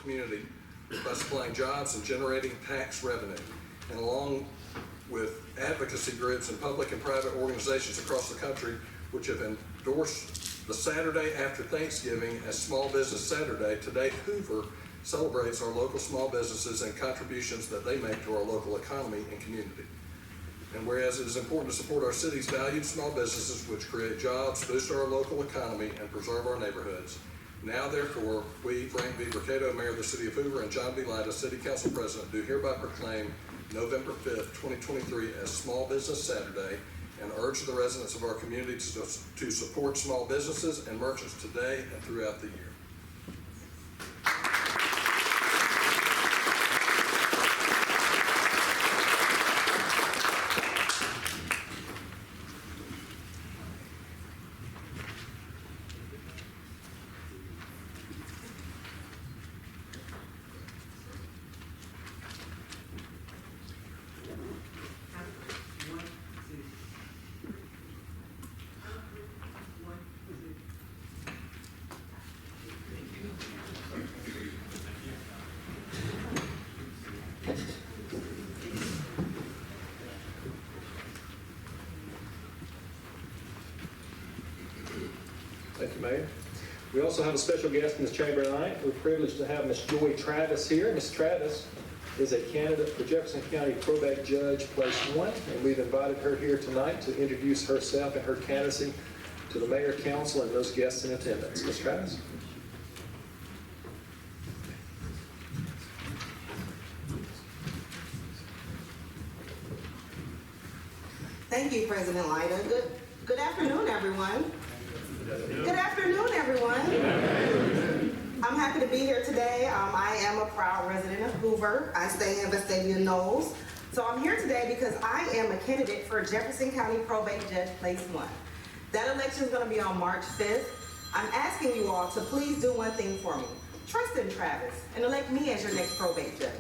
community by supplying jobs and generating tax revenue. And along with advocacy groups and public and private organizations across the country, which have endorsed the Saturday after Thanksgiving as Small Business Saturday, today Hoover celebrates our local small businesses and contributions that they make to our local economy and community. And whereas it is important to support our city's valued small businesses, which create jobs, boost our local economy, and preserve our neighborhoods, now therefore, we, Frank V. Mercado, Mayor of the City of Hoover, and John B. Lyda, City Council President, do hereby proclaim November 5th, 2023 as Small Business Saturday, and urge the residents of our community to support small businesses and merchants today and throughout the year. Thank you, Mayor. We also have a special guest in this chamber tonight. We're privileged to have Ms. Joy Travis here. Ms. Travis is a candidate for Jefferson County Probate Judge Place 1, and we've invited her here tonight to introduce herself and her candidacy to the Mayor, Council, and those guests in attendance. Ms. Travis. Thank you, President Lyda. Good afternoon, everyone. Good afternoon, everyone. I'm happy to be here today. I am a proud resident of Hoover. I stay in Vestavia Knolls. So I'm here today because I am a candidate for Jefferson County Probate Judge Place 1. That election is going to be on March 5th. I'm asking you all to please do one thing for me. Trust in Travis and elect me as your next probate judge.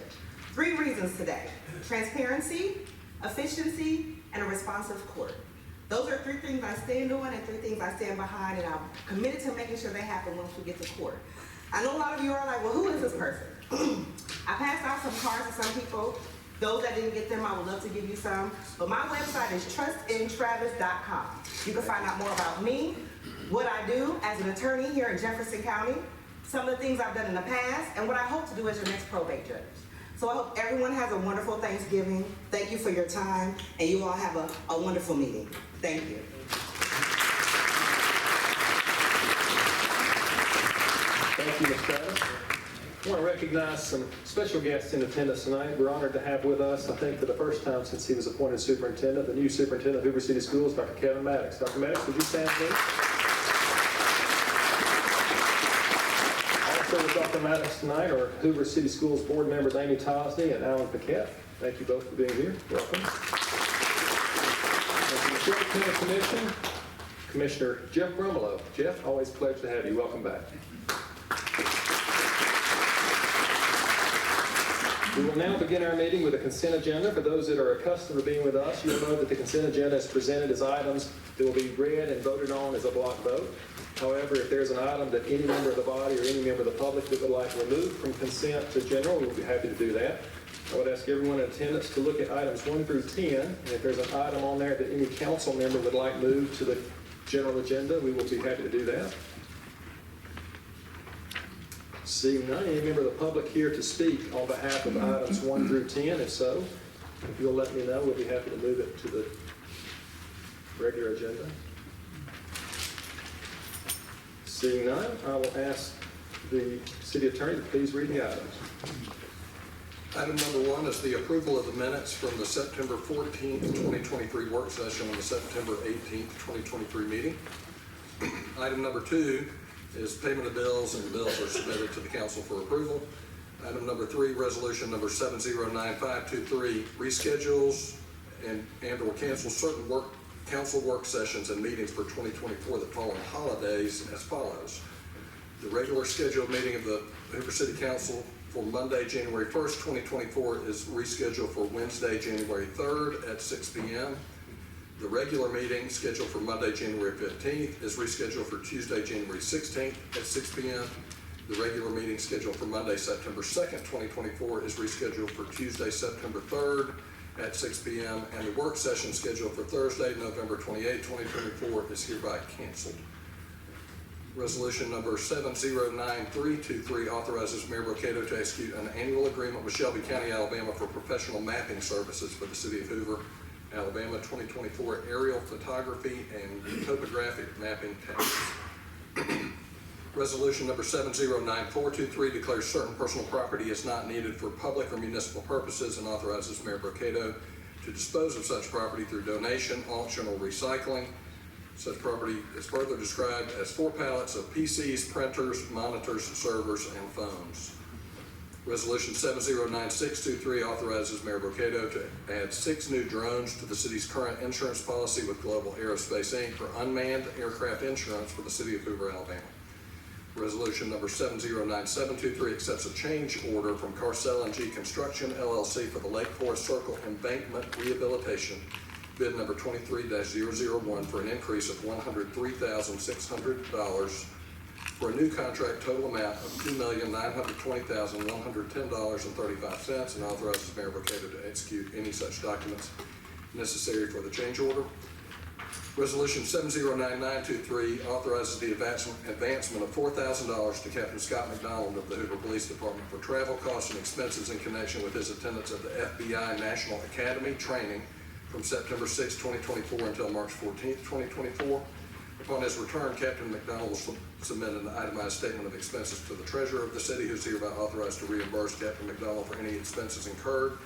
3 reasons today: transparency, efficiency, and a responsive court. Those are 3 things I stand on and 3 things I stand behind, and I'm committed to making sure they happen once we get to court. I know a lot of you are like, well, who is this person? I passed out some cards to some people. Those that didn't get them, I would love to give you some. But my website is trustintravis.com. You can find out more about me, what I do as an attorney here in Jefferson County, some of the things I've done in the past, and what I hope to do as your next probate judge. So I hope everyone has a wonderful Thanksgiving. Thank you for your time, and you all have a wonderful meeting. Thank you. Thank you, Ms. Travis. I want to recognize some special guests in attendance tonight. We're honored to have with us, I think for the first time since he was appointed superintendent, the new superintendent of Hoover City Schools, Dr. Kevin Maddox. Dr. Maddox, would you stand, please? Also with Dr. Maddox tonight are Hoover City Schools board members Amy Tosney and Alan Paquette. Thank you both for being here. Welcome. And from the County Commission, Commissioner Jeff Brumelo. Jeff, always a pleasure to have you. Welcome back. We will now begin our meeting with a consent agenda. For those that are accustomed to being with us, you'll know that the consent agenda is presented as items that will be read and voted on as a block vote. However, if there's an item that any member of the body or any member of the public that would like removed from consent to general, we'll be happy to do that. I would ask everyone in attendance to look at items 1 through 10, and if there's an item on there that any council member would like moved to the general agenda, we will be happy to do that. Seeing none, any member of the public here to speak on behalf of items 1 through 10? If so, if you'll let me know, we'll be happy to move it to the regular agenda. Seeing none, I will ask the city attorney to please read the items. Item number 1 is the approval of the minutes from the September 14th, 2023 work session and the September 18th, 2023 meeting. Item number 2 is payment of bills, and the bills are submitted to the council for approval. Item number 3, resolution number 709523, reschedules and or cancels certain council work sessions and meetings for 2024 that fall on holidays as follows. The regular scheduled meeting of the Hoover City Council for Monday, January 1st, 2024 is rescheduled for Wednesday, January 3rd at 6 p.m. The regular meeting scheduled for Monday, January 15th is rescheduled for Tuesday, January 16th at 6 p.m. The regular meeting scheduled for Monday, September 2nd, 2024 is rescheduled for Tuesday, September 3rd at 6 p.m. And the work session scheduled for Thursday, November 28, 2024 is hereby canceled. Resolution number 709323 authorizes Mayor Brocato to execute an annual agreement with Shelby County, Alabama for professional mapping services for the city of Hoover, Alabama 2024 aerial photography and topographic mapping tasks. Resolution number 709423 declares certain personal property is not needed for public or municipal purposes and authorizes Mayor Brocato to dispose of such property through donation, auction, or recycling. Such property is further described as 4 pallets of PCs, printers, monitors, servers, and phones. Resolution 709623 authorizes Mayor Brocato to add 6 new drones to the city's current insurance policy with Global Aerospace Inc. for unmanned aircraft insurance for the city of Hoover, Alabama. Resolution number 709723 accepts a change order from Carcel and G Construction LLC for the Lake Forest Circle Embankment Rehabilitation, bid number 23-001 for an increase of $103,600 for a new contract total amount of $2,920,110.35 and authorizes Mayor Brocato to execute any such documents necessary for the change order. Resolution 709923 authorizes the advancement of $4,000 to Captain Scott McDonald of the Hoover Police Department for travel costs and expenses in connection with his attendance at the FBI National Academy training from September 6, 2024 until March 14, 2024. Upon his return, Captain McDonald will submit an itemized statement of expenses to the treasurer of the city, who is hereby authorized to reimburse Captain McDonald for any expenses incurred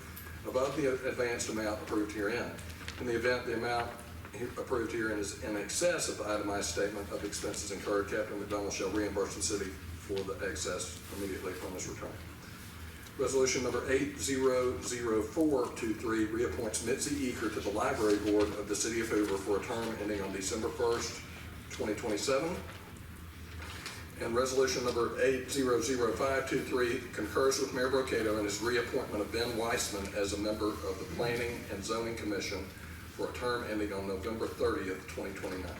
above the advanced amount approved herein. In the event the amount approved herein is in excess of the itemized statement of expenses incurred, Captain McDonald shall reimburse the city for the excess immediately upon his return. Resolution number 800423 reappoints Mitzi Eaker to the Library Board of the City of Hoover for a term ending on December 1st, 2027. And resolution number 800523 concurs with Mayor Brocato in his reappointment of Ben Weissman as a member of the Planning and Zoning Commission for a term ending on November 30th, 2029.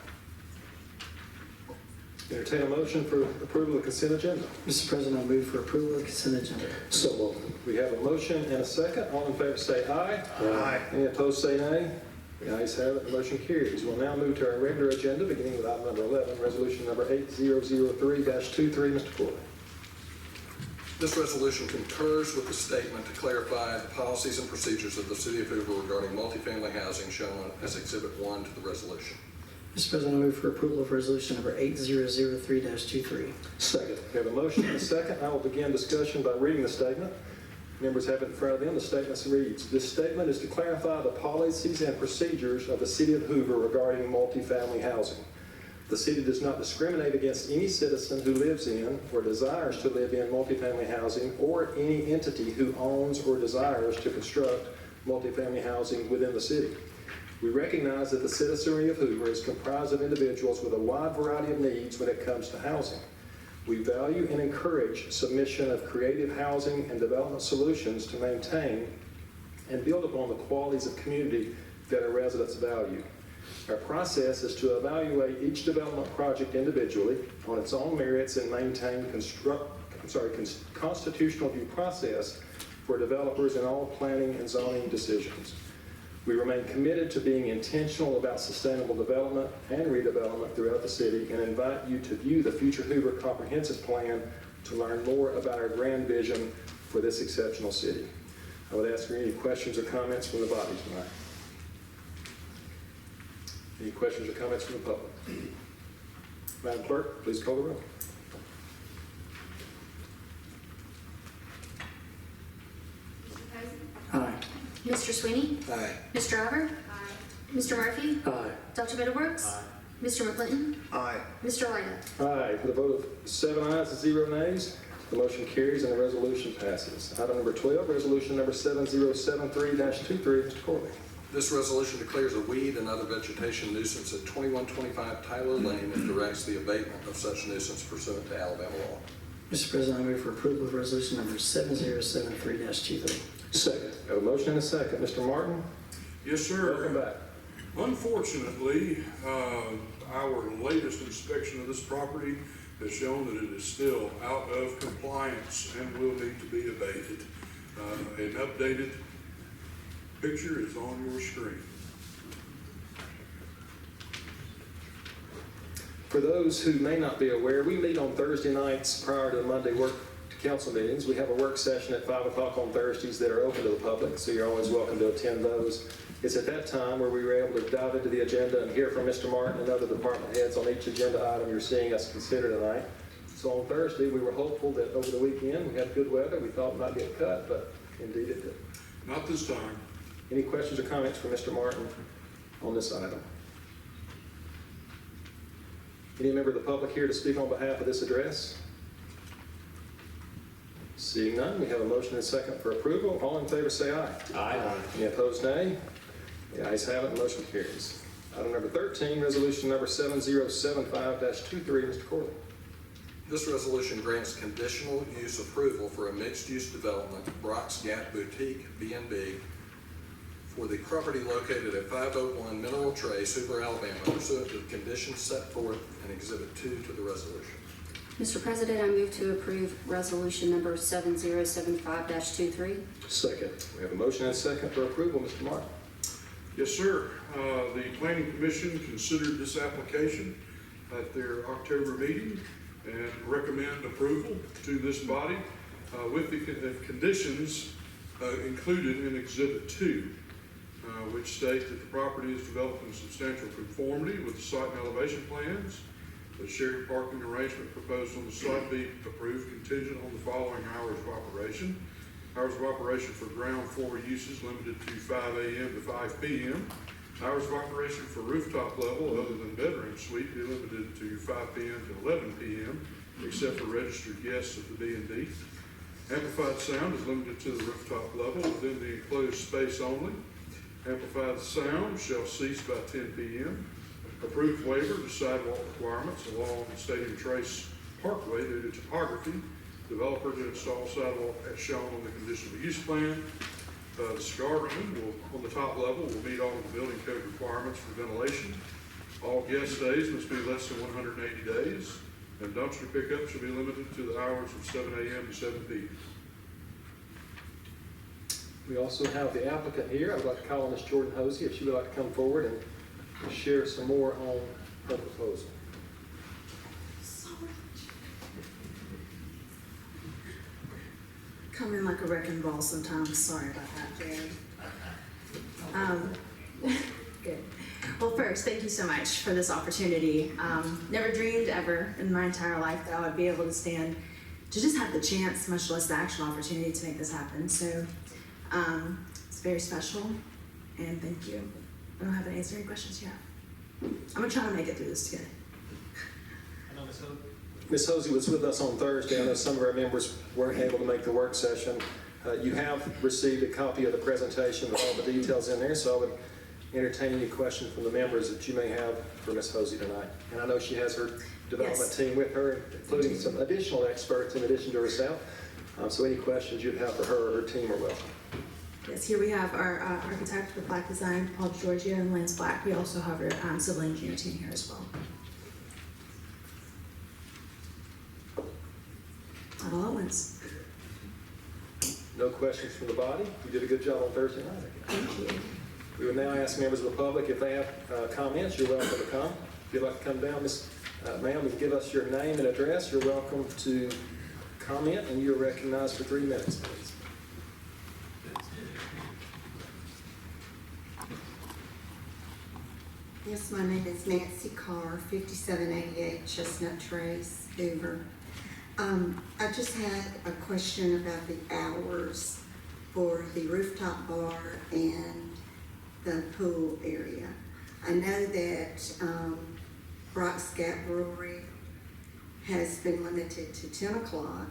Entertain a motion for approval of the consent agenda. Mr. President, I move for approval of the consent agenda. So moved. We have a motion and a second. All in favor say aye. Aye. Any opposed say nay. The ayes have it. The motion carries. We'll now move to our regular agenda, beginning with item number 11, resolution number 8003-23. Mr. Corley. This resolution concurs with the statement to clarify the policies and procedures of the City of Hoover regarding multifamily housing shown as Exhibit 1 to the resolution. Mr. President, I move for approval of resolution number 8003-23. Second. We have a motion and a second. I will begin discussion by reading the statement. Members have it in front of them. The statement reads, this statement is to clarify the policies and procedures of the City of Hoover regarding multifamily housing. The city does not discriminate against any citizen who lives in or desires to live in multifamily housing or any entity who owns or desires to construct multifamily housing within the city. We recognize that the citizenry of Hoover is comprised of individuals with a wide variety of needs when it comes to housing. We value and encourage submission of creative housing and development solutions to maintain and build upon the qualities of community that our residents value. Our process is to evaluate each development project individually on its own merits and maintain constitutional due process for developers in all planning and zoning decisions. We remain committed to being intentional about sustainable development and redevelopment throughout the city and invite you to view the future Hoover Comprehensive Plan to learn more about our grand vision for this exceptional city. I would ask for any questions or comments from the body tonight. Any questions or comments from the public? Madam Clerk, please call the roll. Aye. Mr. Swiney? Aye. Mr. Hoover? Aye. Mr. Murphy? Aye. Dr. Middlebrooks? Aye. Mr. McClinton? Aye. Mr. Lyda? Aye. With a vote of 7 ayes and 0 nays, the motion carries and the resolution passes. Item number 12, resolution number 7073-23. Mr. Corley. This resolution declares a weed and other vegetation nuisance at 2125 Tyler Lane and directs the abatement of such nuisance pursuant to Alabama law. Mr. President, I move for approval of resolution number 7073-23. Second. Have a motion and a second. Mr. Martin? Yes, sir. Welcome back. Unfortunately, our latest inspection of this property has shown that it is still out of compliance and will need to be abated. An updated picture is on your screen. For those who may not be aware, we meet on Thursday nights prior to the Monday council meetings. We have a work session at 5 o'clock on Thursdays that are open to the public, so you're always welcome to attend those. It's at that time where we were able to dive into the agenda and hear from Mr. Martin and other department heads on each agenda item you're seeing us consider tonight. So on Thursday, we were hopeful that over the weekend we had good weather. We thought it might get cut, but indeed it did. Not this time. Any questions or comments for Mr. Martin on this item? Any member of the public here to speak on behalf of this address? Seeing none, we have a motion and a second for approval. All in favor say aye. Aye. Any opposed, nay? The ayes have it, motion carries. Item number 13, resolution number 7075-23, Mr. Corley. This resolution grants conditional use approval for a mixed-use development, Brock's Gap Boutique B&B, for the property located at 501 Mineral Trace, Hoover, Alabama, pursuant to the conditions set forth in Exhibit 2 to the resolution. Mr. President, I move to approve resolution number 7075-23. Second. We have a motion and a second for approval, Mr. Martin. Yes, sir. The Planning Commission considered this application at their October meeting and recommend approval to this body with the conditions included in Exhibit 2, which state that the property is developed in substantial conformity with the site and elevation plans. The shared parking arrangement proposed on the site be approved contingent on the following hours of operation. Hours of operation for ground floor uses limited to 5 a.m. to 5 p.m. Hours of operation for rooftop level other than bedroom suite be limited to 5 p.m. to 11 p.m. except for registered guests of the B&B. Amplified sound is limited to the rooftop level within the enclosed space only. Amplified sound shall cease by 10 p.m. Approved waiver to sidewalk requirements along the Stadium Trace Parkway due to topography. Developer to install sidewalk as shown on the conditional use plan. The cigar room on the top level will meet all of the building code requirements for ventilation. All guest days must be less than 180 days, and dumpster pickup should be limited to the hours of 7 a.m. to 7 p.m. We also have the applicant here. I'd like to call on Ms. Jordan Hosey if she would like to come forward and share some more on her proposal. Come in like a wrecking ball sometimes. Sorry about that, Jared. Good. Well, first, thank you so much for this opportunity. Never dreamed ever in my entire life that I would be able to stand to just have the chance, much less the actual opportunity to make this happen. So it's very special, and thank you. I don't have to answer any questions yet. I'm gonna try to make it through this together. Ms. Hosey was with us on Thursday. I know some of our members weren't able to make the work session. You have received a copy of the presentation with all the details in there, so I would entertain any questions from the members that you may have for Ms. Hosey tonight. And I know she has her development team with her, including some additional experts in addition to herself. So any questions you'd have for her or her team are welcome. Yes, here we have our architect with Black Design, Paul Georgia and Lance Black. We also have our civil engineer team here as well. Not all at once. No questions from the body. You did a good job on Thursday night. Thank you. We would now ask members of the public if they have comments. You're welcome to come. If you'd like to come down, ma'am, and give us your name and address, you're welcome to comment, and you're recognized for 3 minutes, please. Yes, my name is Nancy Carr, 5788 Chestnut Trace, Hoover. I just had a question about the hours for the rooftop bar and the pool area. I know that Brock's Gap Brewery has been limited to 10 o'clock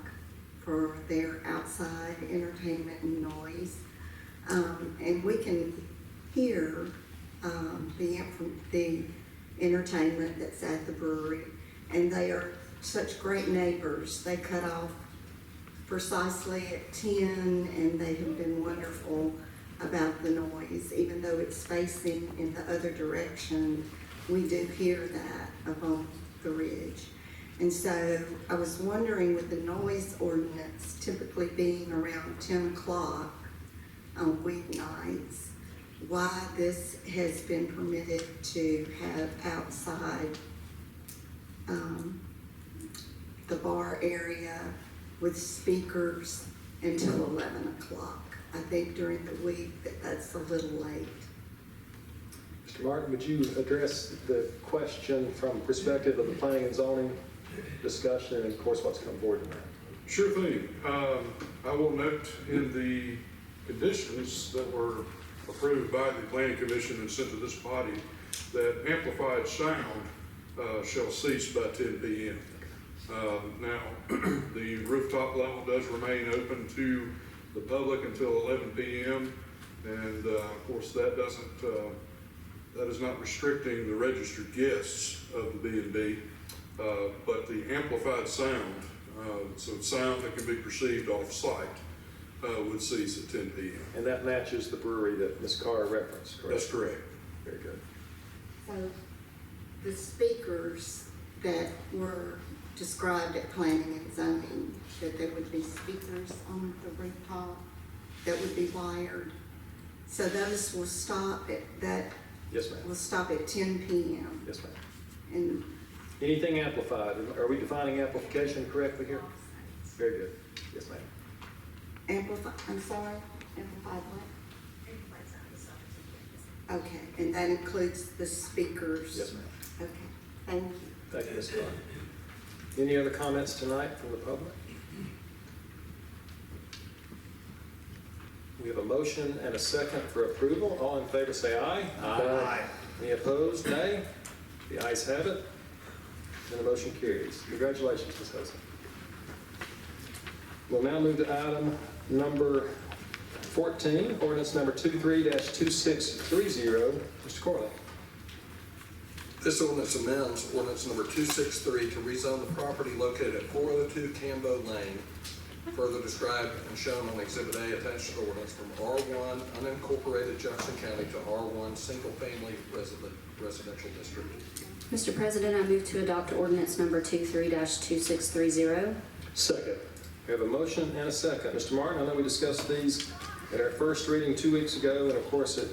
for their outside entertainment and noise. And we can hear the entertainment that's at the brewery, and they are such great neighbors. They cut off precisely at 10, and they have been wonderful about the noise. Even though it's facing in the other direction, we do hear that up on the ridge. And so I was wondering, with the noise ordinance typically being around 10 o'clock on weeknights, why this has been permitted to have outside the bar area with speakers until 11 o'clock. I think during the week that's a little late. Mr. Martin, would you address the question from perspective of the planning and zoning discussion and of course what's come forward tonight? Sure thing. I will note in the conditions that were approved by the planning commission and sent to this body that amplified sound shall cease by 10 p.m. Now, the rooftop level does remain open to the public until 11 p.m. And of course, that is not restricting the registered guests of the B&B, but the amplified sound, so sound that can be perceived off-site, would cease at 10 p.m. And that matches the brewery that Ms. Carr referenced, correct? That's correct. Very good. So the speakers that were described at planning and zoning, that there would be speakers on the rooftop that would be wired. So those will stop at that. Yes, ma'am. Will stop at 10 p.m. Yes, ma'am. And Anything amplified? Are we defining amplification correctly here? Very good. Yes, ma'am. I'm sorry, amplified what? Okay, and that includes the speakers? Yes, ma'am. Okay, thank you. Thank you, Ms. Carr. Any other comments tonight from the public? We have a motion and a second for approval. All in favor say aye. Aye. Any opposed? Nay. The ayes have it, and the motion carries. Congratulations, Ms. Hudson. We'll now move to item number 14, ordinance number 23-2630. Mr. Corley. This ordinance amends ordinance number 263 to rezone the property located at 402 Cambo Lane, further described and shown on Exhibit A attached to the ordinance, from R1 unincorporated Jefferson County to R1 single-family residential district. Mr. President, I move to adopt ordinance number 23-2630. Second. We have a motion and a second. Mr. Martin, I know we discussed these at our first reading 2 weeks ago, and of course at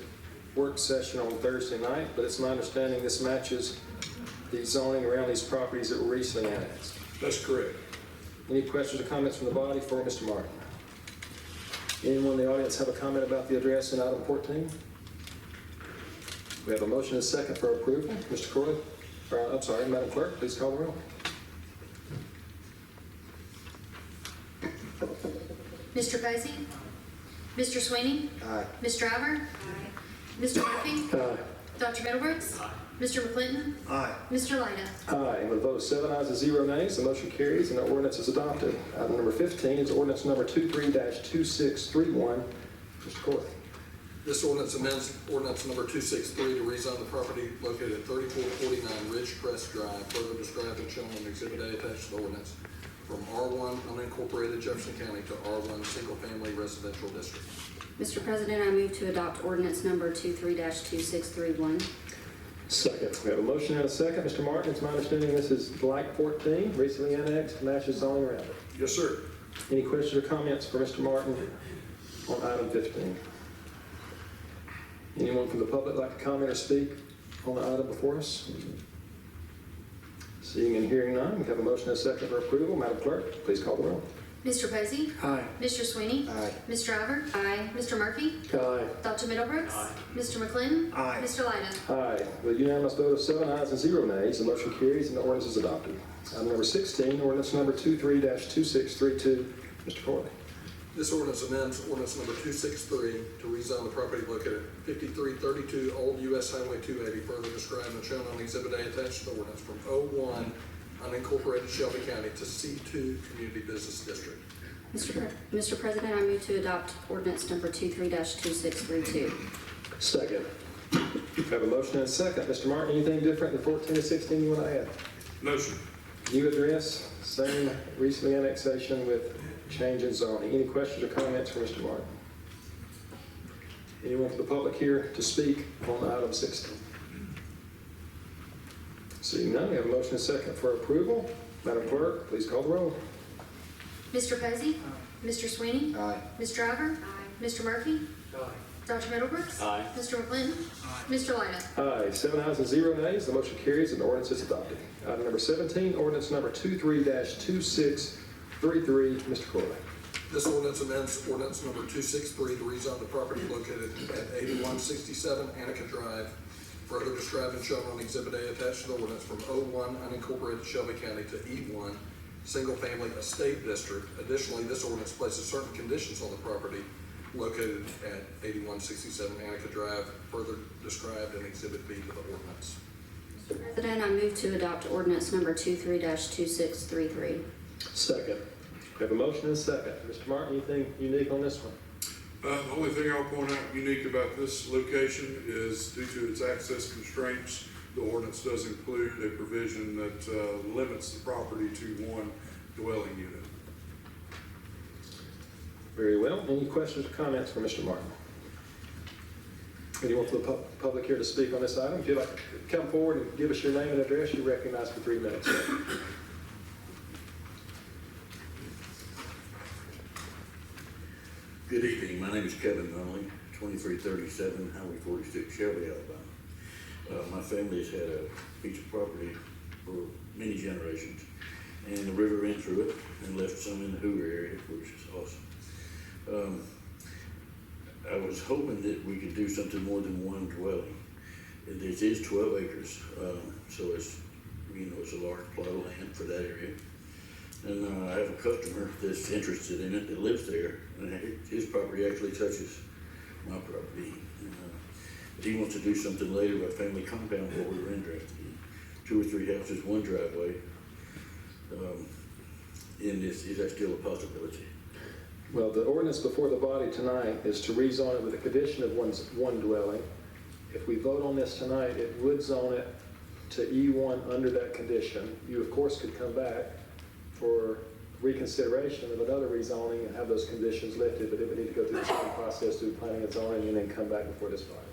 work session on Thursday night, but it's my understanding this matches the zoning around these properties that were recently annexed. That's correct. Any questions or comments from the body for Mr. Martin? Anyone in the audience have a comment about the address in item 14? We have a motion and a second for approval. Mr. Corley, I'm sorry, Madam Clerk, please call the roll. Mr. Posey? Mr. Swiney? Aye. Ms. Driver? Aye. Mr. Murphy? Aye. Dr. Middlebrooks? Aye. Mr. McClinton? Aye. Mr. Lyda? Aye, and with a vote of 7 ayes and 0 nays, the motion carries and the ordinance is adopted. Item number 15 is ordinance number 23-2631. Mr. Corley. This ordinance amends ordinance number 263 to rezone the property located at 3449 Ridgecrest Drive, further described and shown on Exhibit A attached to the ordinance, from R1 unincorporated Jefferson County to R1 single-family residential district. Mr. President, I move to adopt ordinance number 23-2631. Second. We have a motion and a second. Mr. Martin, it's my understanding this is like 14, recently annexed, matches zoning around it. Yes, sir. Any questions or comments for Mr. Martin on item 15? Anyone from the public like to comment or speak on the item before us? Seeing and hearing none, we have a motion and a second for approval. Madam Clerk, please call the roll. Mr. Posey? Aye. Mr. Swiney? Aye. Ms. Driver? Aye. Mr. Murphy? Aye. Dr. Middlebrooks? Mr. McClinton? Aye. Mr. Lyda? Aye. With a unanimous vote of 7 ayes and 0 nays, the motion carries and the ordinance is adopted. Item number 16, ordinance number 23-2632. Mr. Corley. This ordinance amends ordinance number 263 to rezone the property located at 5332 Old US Highway 280, further described and shown on Exhibit A attached to the ordinance, from O1 unincorporated Shelby County to C2 Community Business District. Mr. President, I move to adopt ordinance number 23-2632. Second. We have a motion and a second. Mr. Martin, anything different than 14 to 16 you want to add? No, sir. New address, same recently annexation with change in zoning. Any questions or comments for Mr. Martin? Anyone from the public here to speak on item 16? Seeing none, we have a motion and a second for approval. Madam Clerk, please call the roll. Mr. Posey? Mr. Swiney? Aye. Ms. Driver? Mr. Murphy? Dr. Middlebrooks? Aye. Mr. McClinton? Mr. Lyda? Aye, 7 ayes and 0 nays, the motion carries and the ordinance is adopted. Item number 17, ordinance number 23-2633, Mr. Corley. This ordinance amends ordinance number 263 to rezone the property located at 8167 Annika Drive, further described and shown on Exhibit A attached to the ordinance from O1 unincorporated Shelby County to E1 Single Family Estate District. Additionally, this ordinance places certain conditions on the property located at 8167 Annika Drive, further described in Exhibit B to the ordinance. Mr. President, I move to adopt ordinance number 23-2633. Second. We have a motion and a second. Mr. Martin, anything unique on this one? The only thing I'll point out unique about this location is due to its access constraints, the ordinance does include a provision that limits the property to one dwelling unit. Very well. Any questions or comments for Mr. Martin? Anyone from the public here to speak on this item? If you'd like to come forward and give us your name and address, you're recognized for 3 minutes. Good evening. My name is Kevin Nunley, 2337 Highway 46, Shelby, Alabama. My family has had a piece of property for many generations, and the river ran through it and left some in the Hoover area, which is awesome. I was hoping that we could do something more than one dwelling. This is 12 acres, so it's, it's a large plot of land for that area. And I have a customer that's interested in it that lives there, and his property actually touches my property. And, but he wants to do something later with a family compound, what we were interested in. 2 or 3 houses, 1 driveway. Is that still a possibility? Well, the ordinance before the body tonight is to rezone it with a condition of one dwelling. If we vote on this tonight, it would zone it to E1 under that condition. You, of course, could come back for reconsideration of another rezoning and have those conditions lifted, but it would need to go through the same process through planning and zoning and then come back before this body.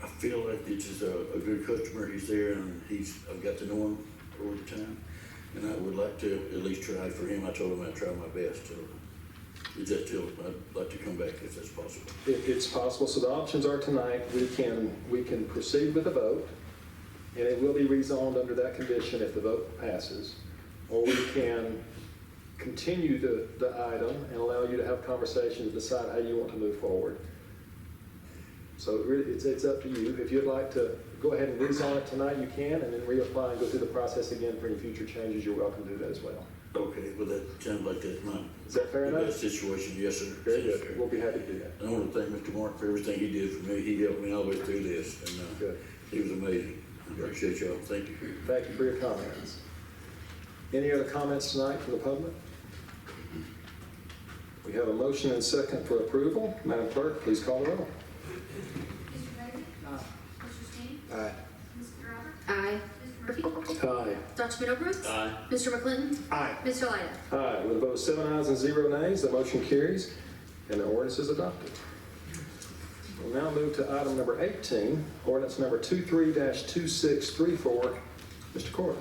I feel like this is a good customer. He's there, and I've got to know him over the time, and I would like to at least try for him. I told him I'd try my best. So is that still? I'd like to come back if that's possible. It's possible. So the options are tonight. We can proceed with a vote, and it will be rezoned under that condition if the vote passes, or we can continue the item and allow you to have conversations and decide how you want to move forward. So it's up to you. If you'd like to go ahead and rezone it tonight, you can, and then reapply and go through the process again for any future changes. You're welcome to do that as well. Okay, well, that sounds like that's my Is that fair enough? situation. Yes, sir. Very Yes, good. sir. We'll be happy to do that. I want to thank Mr. Mark for everything he did for me. He helped me all the way through this, and Good. he was amazing. I appreciate y'all. Thank you. Thank you for your comments. Any other comments tonight from the public? We have a motion and second for approval. Madam Clerk, please call the roll. Mr. Posey? Mr. Swiney? Aye. Ms. Driver? Aye. Mr. Murphy? Aye. Dr. Middlebrooks? Aye. Mr. McClinton? Aye. Mr. Lyda? Aye. With a vote of 7 ayes and 0 nays, the motion carries and the ordinance is adopted. We'll now move to item number 18, ordinance number 23-2634. Mr. Curt.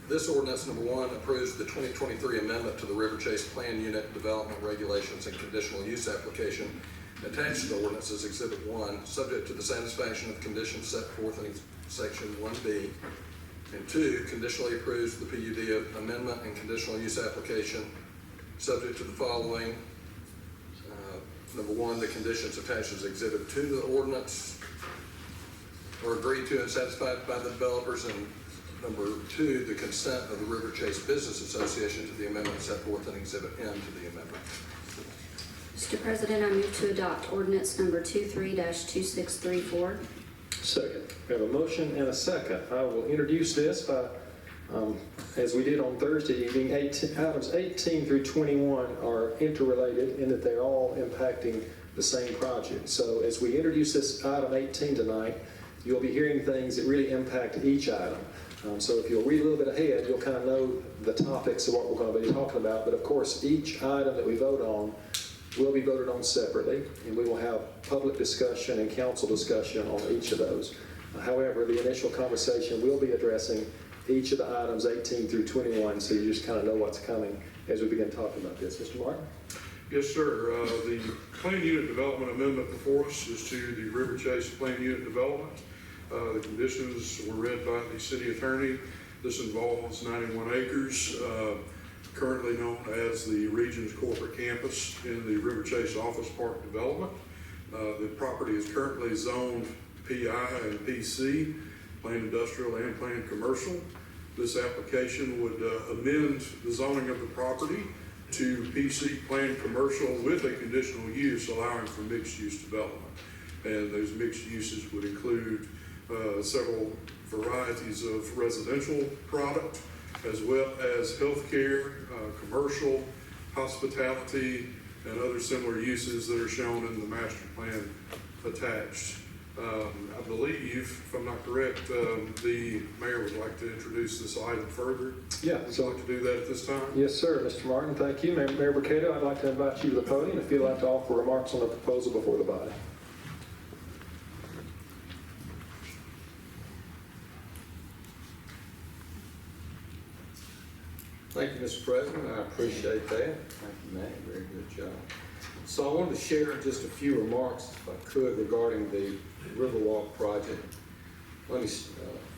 This ordinance, number 1, approves the 2023 amendment to the River Chase Plan Unit Development Regulations and Conditional Use Application. Attached to the ordinance is Exhibit 1, subject to the satisfaction of conditions set forth in Section 1B. And 2, conditionally approves the PUD amendment and conditional use application, subject to the following. Number 1, the conditions attached as Exhibit 2 to the ordinance are agreed to and satisfied by the developers, and number 2, the consent of the River Chase Business Association to the amendment set forth in Exhibit N to the amendment. Mr. President, I move to adopt ordinance number 23-2634. Second. We have a motion and a second. I will introduce this by, as we did on Thursday evening, items 18 through 21 are interrelated in that they're all impacting the same project. So as we introduce this item 18 tonight, you'll be hearing things that really impact each item. So if you'll read a little bit ahead, you'll kind of know the topics of what we're going to be talking about. But of course, each item that we vote on will be voted on separately, and we will have public discussion and council discussion on each of those. However, the initial conversation will be addressing each of the items 18 through 21, so you just kind of know what's coming as we begin talking about this. Mr. Martin? Yes, sir. The plan unit development amendment before us is to the River Chase plan unit development. The conditions were read by the city attorney. This involves 91 acres, currently known as the Regions Corporate Campus in the River Chase Office Park development. The property is currently zoned PI and PC, planned industrial and planned commercial. This application would amend the zoning of the property to PC planned commercial with a conditional use allowing for mixed use development. And those mixed uses would include several varieties of residential product, as well as healthcare, commercial, hospitality, and other similar uses that are shown in the master plan attached. I believe, if I'm not correct, the mayor would like to introduce this item further. Yeah. Would you like to do that at this time? Yes, sir. Mr. Martin, thank you. Mayor Mercado, I'd like to invite you to the podium if you'd like to offer remarks on the proposal before the body. Thank you, Mr. President. I appreciate that. Thank you, Matt. Very good job. So I wanted to share just a few remarks, if I could, regarding the Riverwalk project. Let me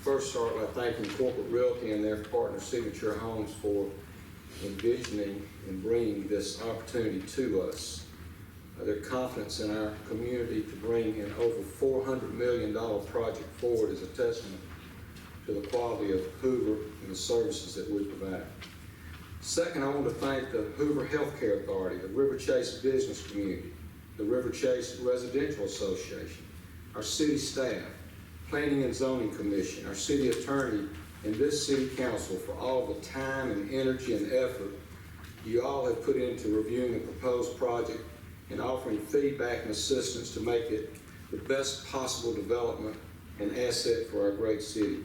first start by thanking Corporate Realty and their partner, Signature Homes, for envisioning and bringing this opportunity to us. Their confidence in our community to bring an over $400 million project forward is a testament to the quality of Hoover and the services that we provide. Second, I want to thank the Hoover Healthcare Authority, the River Chase Business Community, the River Chase Residential Association, our city staff, Planning and Zoning Commission, our city attorney, and this city council for all the time and energy and effort you all have put into reviewing the proposed project and offering feedback and assistance to make it the best possible development and asset for our great city.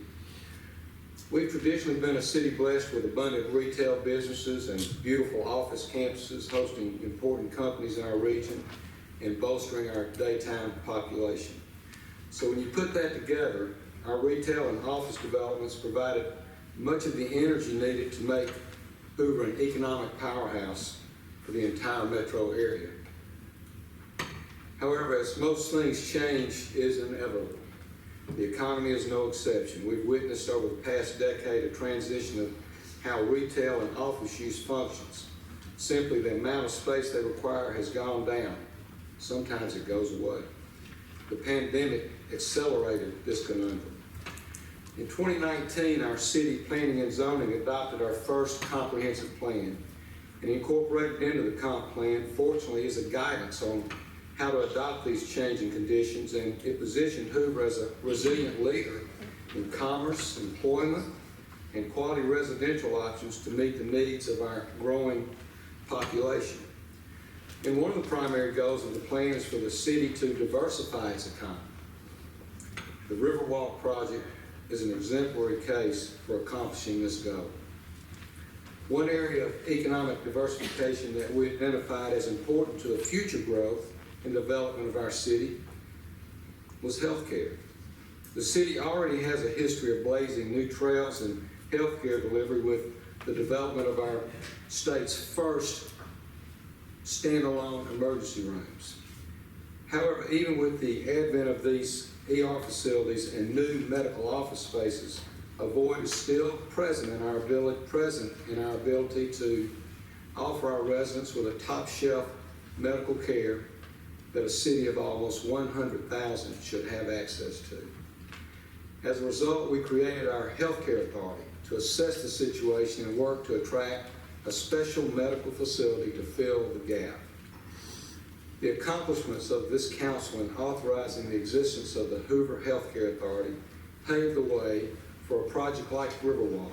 We've traditionally been a city blessed with abundant retail businesses and beautiful office campuses hosting important companies in our region and bolstering our daytime population. So when you put that together, our retail and office developments provided much of the energy needed to make Hoover an economic powerhouse for the entire metro area. However, as most things, change is inevitable. The economy is no exception. We've witnessed over the past decade a transition of how retail and office use functions. Simply the amount of space they require has gone down. Sometimes it goes away. The pandemic accelerated this conundrum. In 2019, our city planning and zoning adopted our first comprehensive plan, and incorporated into the comp plan, fortunately, is a guidance on how to adopt these changing conditions, and it positioned Hoover as a resilient leader in commerce, employment, and quality residential options to meet the needs of our growing population. And one of the primary goals of the plan is for the city to diversify its economy. The Riverwalk project is an exemplary case for accomplishing this goal. One area of economic diversification that we identified as important to the future growth and development of our city was healthcare. The city already has a history of blazing new trails in healthcare delivery with the development of our state's first standalone emergency rooms. However, even with the advent of these ER facilities and new medical office spaces, a void is still present in our ability to offer our residents with a top-shelf medical care that a city of almost 100,000 should have access to. As a result, we created our healthcare authority to assess the situation and work to attract a special medical facility to fill the gap. The accomplishments of this council in authorizing the existence of the Hoover Healthcare Authority paved the way for a project like Riverwalk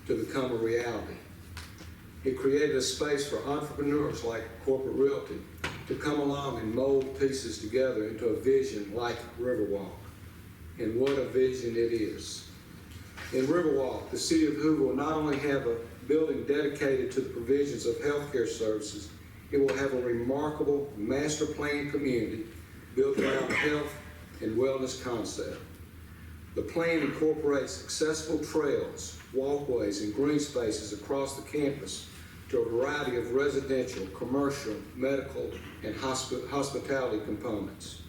to become a reality. It created a space for entrepreneurs like Corporate Realty to come along and mold pieces together into a vision like Riverwalk. And what a vision it is. In Riverwalk, the city of Hoover will not only have a building dedicated to the provisions of healthcare services, it will have a remarkable master planned community built around health and wellness concept. The plan incorporates accessible trails, walkways, and green spaces across the campus to a variety of residential, commercial, medical, and hospitality components.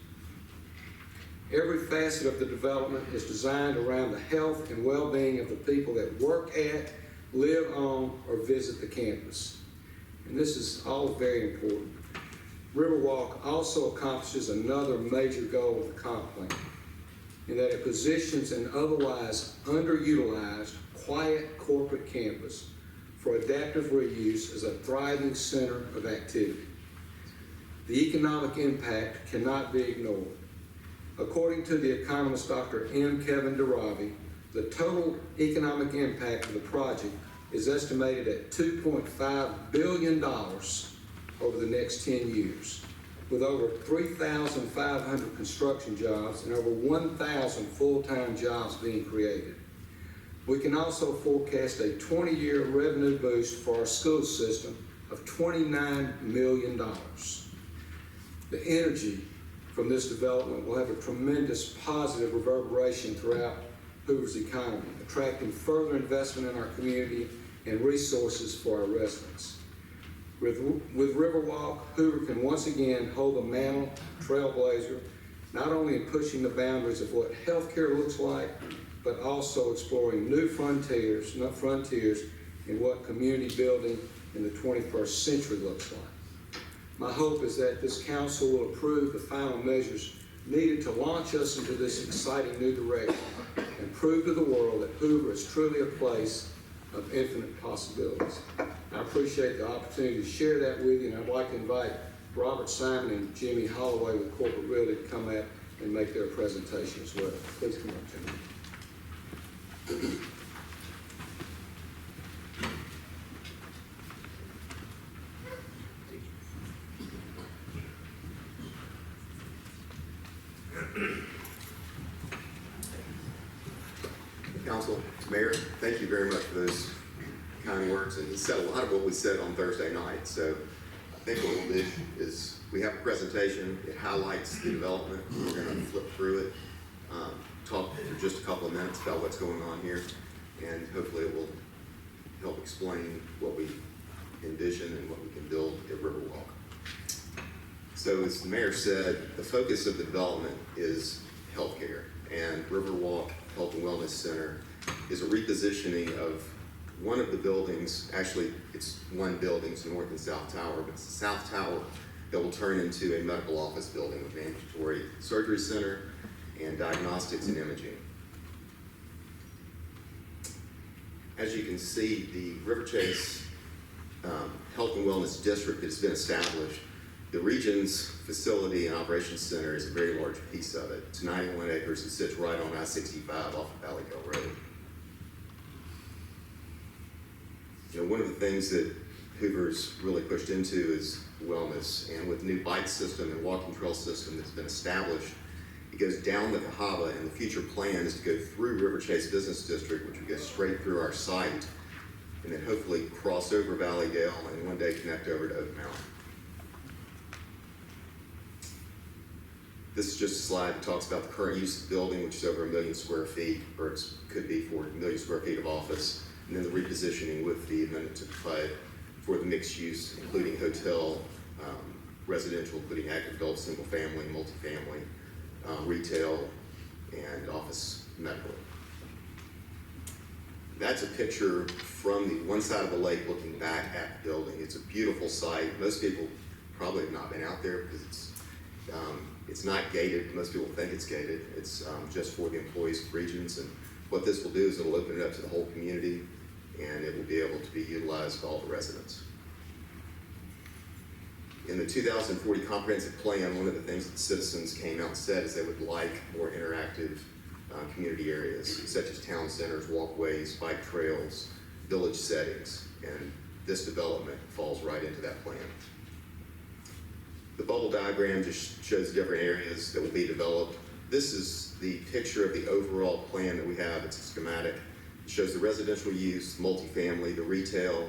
Every facet of the development is designed around the health and well-being of the people that work at, live on, or visit the campus. And this is all very important. Riverwalk also accomplishes another major goal of the comp plan, in that it positions an otherwise underutilized, quiet corporate campus for adaptive reuse as a thriving center of activity. The economic impact cannot be ignored. According to the economist Dr. M. Kevin DeRavi, the total economic impact of the project is estimated at $2.5 billion over the next 10 years, with over 3,500 construction jobs and over 1,000 full-time jobs being created. We can also forecast a 20-year revenue boost for our school system of $29 million. The energy from this development will have a tremendous positive reverberation throughout Hoover's economy, attracting further investment in our community and resources for our residents. With Riverwalk, Hoover can once again hold the mantle trailblazer, not only in pushing the boundaries of what healthcare looks like, but also exploring new frontiers in what community building in the 21st century looks like. My hope is that this council will approve the final measures needed to launch us into this exciting new direction and prove to the world that Hoover is truly a place of infinite possibilities. I appreciate the opportunity to share that with you, and I'd like to invite Robert Simon and Jimmy Holloway with Corporate Realty to come up and make their presentation as well. Please come up, Jimmy. Council, Mayor, thank you very much for those kind words, and he said a lot of what we said on Thursday night. So I think what we'll do is we have a presentation. It highlights the development. We're going to flip through it, talk for just a couple of minutes about what's going on here, and hopefully it will help explain what we envision and what we can build at Riverwalk. So as the mayor said, the focus of the development is healthcare, and Riverwalk Health and Wellness Center is a repositioning of one of the buildings. Actually, it's one building, it's the North and South Tower, but it's the South Tower that will turn into a medical office building with ambulatory surgery center and diagnostics and imaging. As you can see, the River Chase Health and Wellness District has been established. The region's facility and operations center is a very large piece of it. It's 91 acres. It sits right on I-65 off of Valley Dale Road. You know, one of the things that Hoover's really pushed into is wellness, and with the new bike system and walking trail system that's been established, it goes down the Cahaba, and the future plan is to go through River Chase Business District, which would go straight through our site, and then hopefully cross over Valley Dale and one day connect over to Oak Mountain. This is just a slide that talks about the current use of the building, which is over 1 million square feet, or it could be for 1 million square feet of office, and then the repositioning with the amendment to PUD for the mixed use, including hotel, residential, including active adult, single family, multifamily, retail, and office medical. That's a picture from the one side of the lake looking back at the building. It's a beautiful site. Most people probably have not been out there because it's not gated. Most people think it's gated. It's just for the employees of regions. And what this will do is it'll open it up to the whole community, and it will be able to be utilized by all the residents. In the 2040 comprehensive plan, one of the things that the citizens came out and said is they would like more interactive community areas, such as town centers, walkways, bike trails, village settings, and this development falls right into that plan. The bubble diagram just shows different areas that will be developed. This is the picture of the overall plan that we have. It's a schematic. It shows the residential use, multifamily, the retail,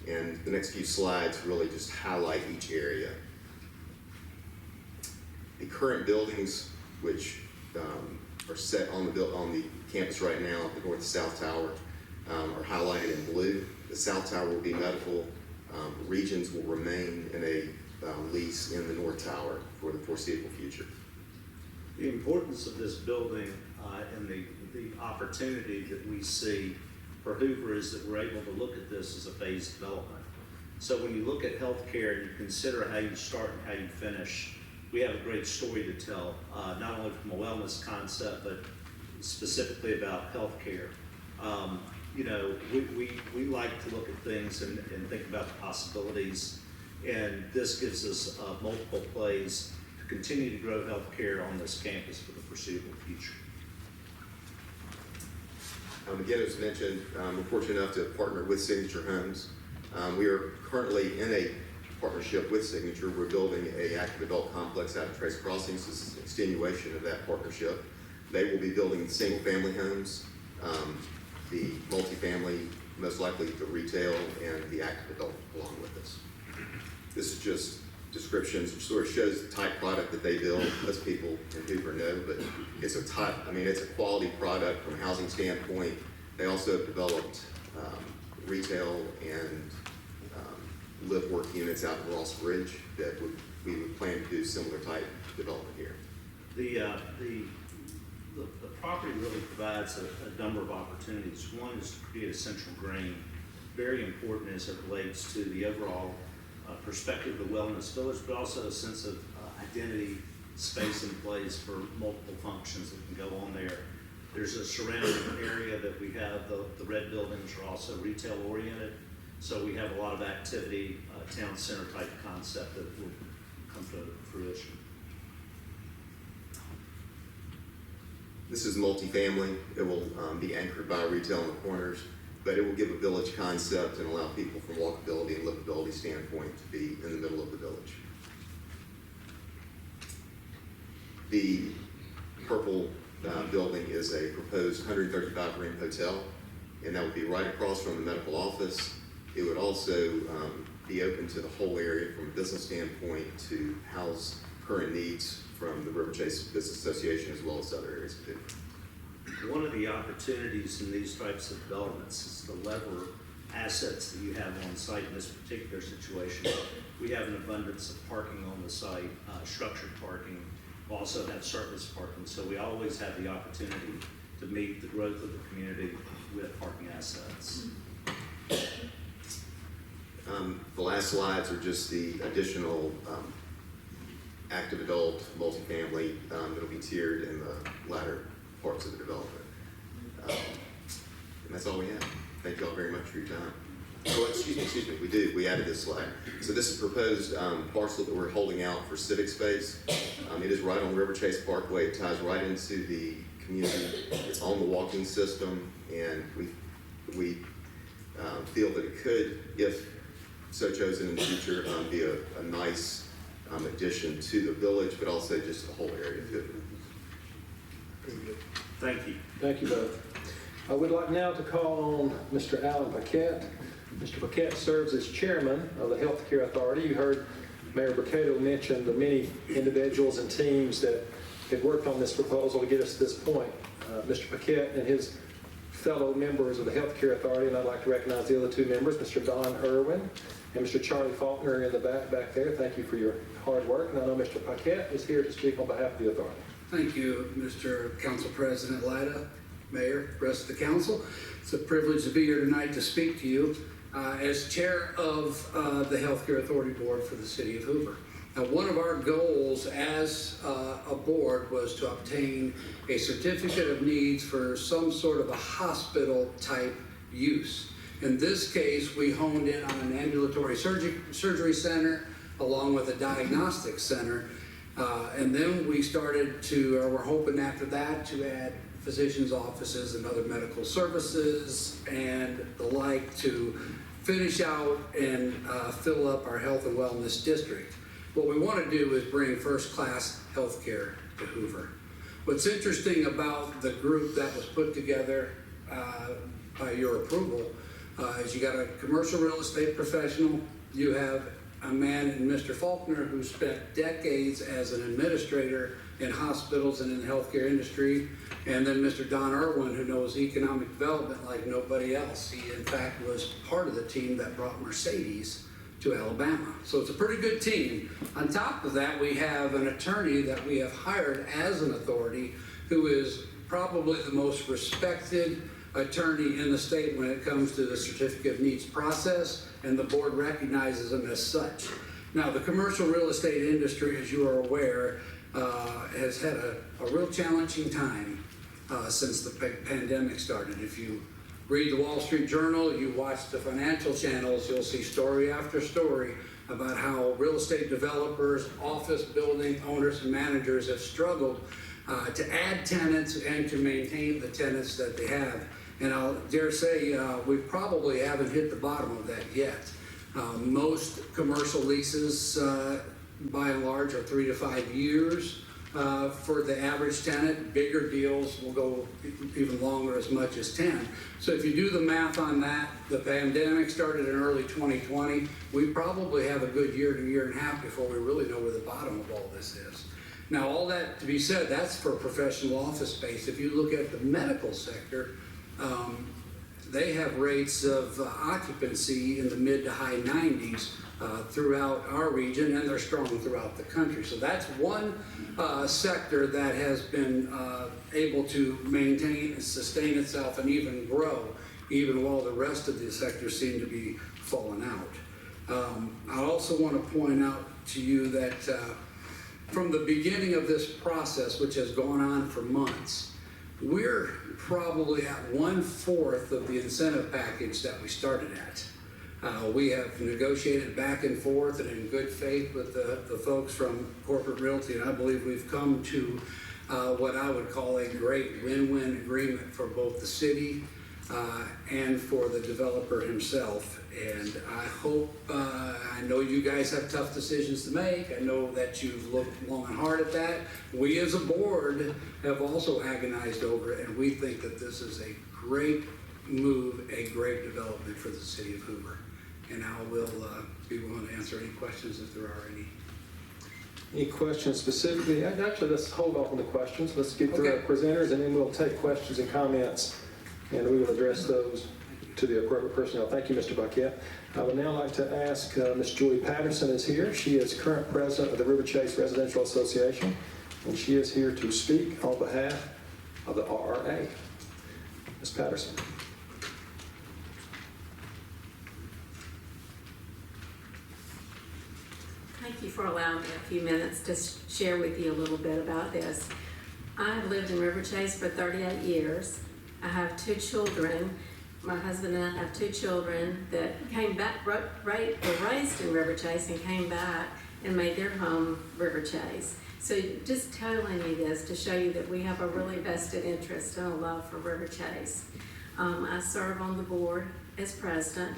and the next few slides really just highlight each area. The current buildings, which are set on the campus right now, the north and south tower, are highlighted in blue. The south tower will be medical. Regions will remain in a lease in the north tower for the foreseeable future. The importance of this building and the opportunity that we see for Hoover is that we're able to look at this as a phased development. So when you look at healthcare and you consider how you start and how you finish, we have a great story to tell, not only from a wellness concept, but specifically about healthcare. You know, we like to look at things and think about the possibilities, and this gives us multiple plays to continue to grow healthcare on this campus for the foreseeable future. Again, as mentioned, we're fortunate enough to partner with Signature Homes. We are currently in a partnership with Signature. We're building an active adult complex out of Trace Crossings. This is an extenuation of that partnership. They will be building single-family homes, the multifamily, most likely the retail, and the active adult along with us. This is just descriptions, which sort of shows the type product that they build. Most people in Hoover know, but it's a type, I mean, it's a quality product from a housing standpoint. They also have developed retail and live-work units out in Ross Bridge that we would plan to do similar type development here. The property really provides a number of opportunities. One is to create a central drain, very important as it relates to the overall perspective of the wellness village, but also a sense of identity, space and place for multiple functions that can go on there. There's a surrounding area that we have, the red buildings are also retail oriented, so we have a lot of activity, town center type concept that will come to fruition. This is multifamily. It will be anchored by retail in the corners, but it will give a village concept and allow people from walkability and livability standpoint to be in the middle of the village. The purple building is a proposed 135-room hotel, and that would be right across from the medical office. It would also be open to the whole area from a business standpoint to house current needs from the River Chase Business Association as well as other areas of Hoover. One of the opportunities in these types of developments is to lever assets that you have on site in this particular situation. We have an abundance of parking on the site, structured parking. We also have surface parking, so we always have the opportunity to meet the growth of the community with parking assets. The last slides are just the additional active adult, multifamily, that'll be tiered in the latter parts of the development. And that's all we have. Thank you all very much for your time. Oh, excuse me, we added this slide. So this is proposed parcel that we're holding out for civic space. It is right on River Chase Parkway. It ties right into the community. It's on the walking system, and we feel that it could, if so chosen in the future, be a nice addition to the village, but also just the whole area of Hoover. Thank you. Thank you both. I would like now to call on Mr. Alan Paquette. Mr. Paquette serves as chairman of the Healthcare Authority. You heard Mayor Burkado mention the many individuals and teams that had worked on this proposal to get us to this point. Mr. Paquette and his fellow members of the Healthcare Authority, and I'd like to recognize the other two members, Mr. Don Irwin and Mr. Charlie Faulkner in the back there. Thank you for your hard work. And I know Mr. Paquette is here to speak on behalf of the authority. Thank you, Mr. Council President Lyda, Mayor, rest of the council. It's a privilege to be here tonight to speak to you as chair of the Healthcare Authority Board for the City of Hoover. Now, one of our goals as a board was to obtain a certificate of needs for some sort of a hospital type use. In this case, we honed in on an ambulatory surgery center along with a diagnostic center. And then we started to, or we're hoping after that, to add physicians' offices and other medical services and the like to finish out and fill up our health and wellness district. What we want to do is bring first-class healthcare to Hoover. What's interesting about the group that was put together by your approval is you got a commercial real estate professional, you have a man in Mr. Faulkner who spent decades as an administrator in hospitals and in the healthcare industry, and then Mr. Don Irwin, who knows economic development like nobody else. He, in fact, was part of the team that brought Mercedes to Alabama. So it's a pretty good team. On top of that, we have an attorney that we have hired as an authority who is probably the most respected attorney in the state when it comes to the certificate of needs process, and the board recognizes him as such. Now, the commercial real estate industry, as you are aware, has had a real challenging time since the pandemic started. If you read the Wall Street Journal, you watch the financial channels, you'll see story after story about how real estate developers, office building owners and managers have struggled to add tenants and to maintain the tenants that they have. And I'll dare say we probably haven't hit the bottom of that yet. Most commercial leases, by and large, are 3 to 5 years for the average tenant. Bigger deals will go even longer, as much as 10. So if you do the math on that, the pandemic started in early 2020. We probably have a good year to year and a half before we really know where the bottom of all this is. Now, all that to be said, that's for professional office space. If you look at the medical sector, they have rates of occupancy in the mid to high 90s throughout our region, and they're strong throughout the country. So that's one sector that has been able to maintain and sustain itself and even grow, even while the rest of the sectors seem to be falling out. I also want to point out to you that from the beginning of this process, which has gone on for months, we're probably at 1/4 of the incentive package that we started at. We have negotiated back and forth and in good faith with the folks from Corporate Realty, and I believe we've come to what I would call a great win-win agreement for both the city and for the developer himself. And I hope, I know you guys have tough decisions to make. I know that you've looked long and hard at that. We as a board have also agonized over it, and we think that this is a great move, a great development for the city of Hoover. And I will be willing to answer any questions if there are any. Any questions specifically? Actually, let's hold off on the questions. Let's get through our presenters, and then we'll take questions and comments, and we will address those to the appropriate personnel. Thank you, Mr. Buckett. I would now like to ask Ms. Julie Patterson is here. She is current president of the River Chase Residential Association, and she is here to speak on behalf of the RRA. Ms. Patterson. Thank you for allowing me a few minutes to share with you a little bit about this. I have lived in River Chase for 38 years. I have 2 children. My husband and I have 2 children that came back, were raised in River Chase and came back and made their home River Chase. So just telling you this to show you that we have a really vested interest and a love for River Chase. I serve on the board as president.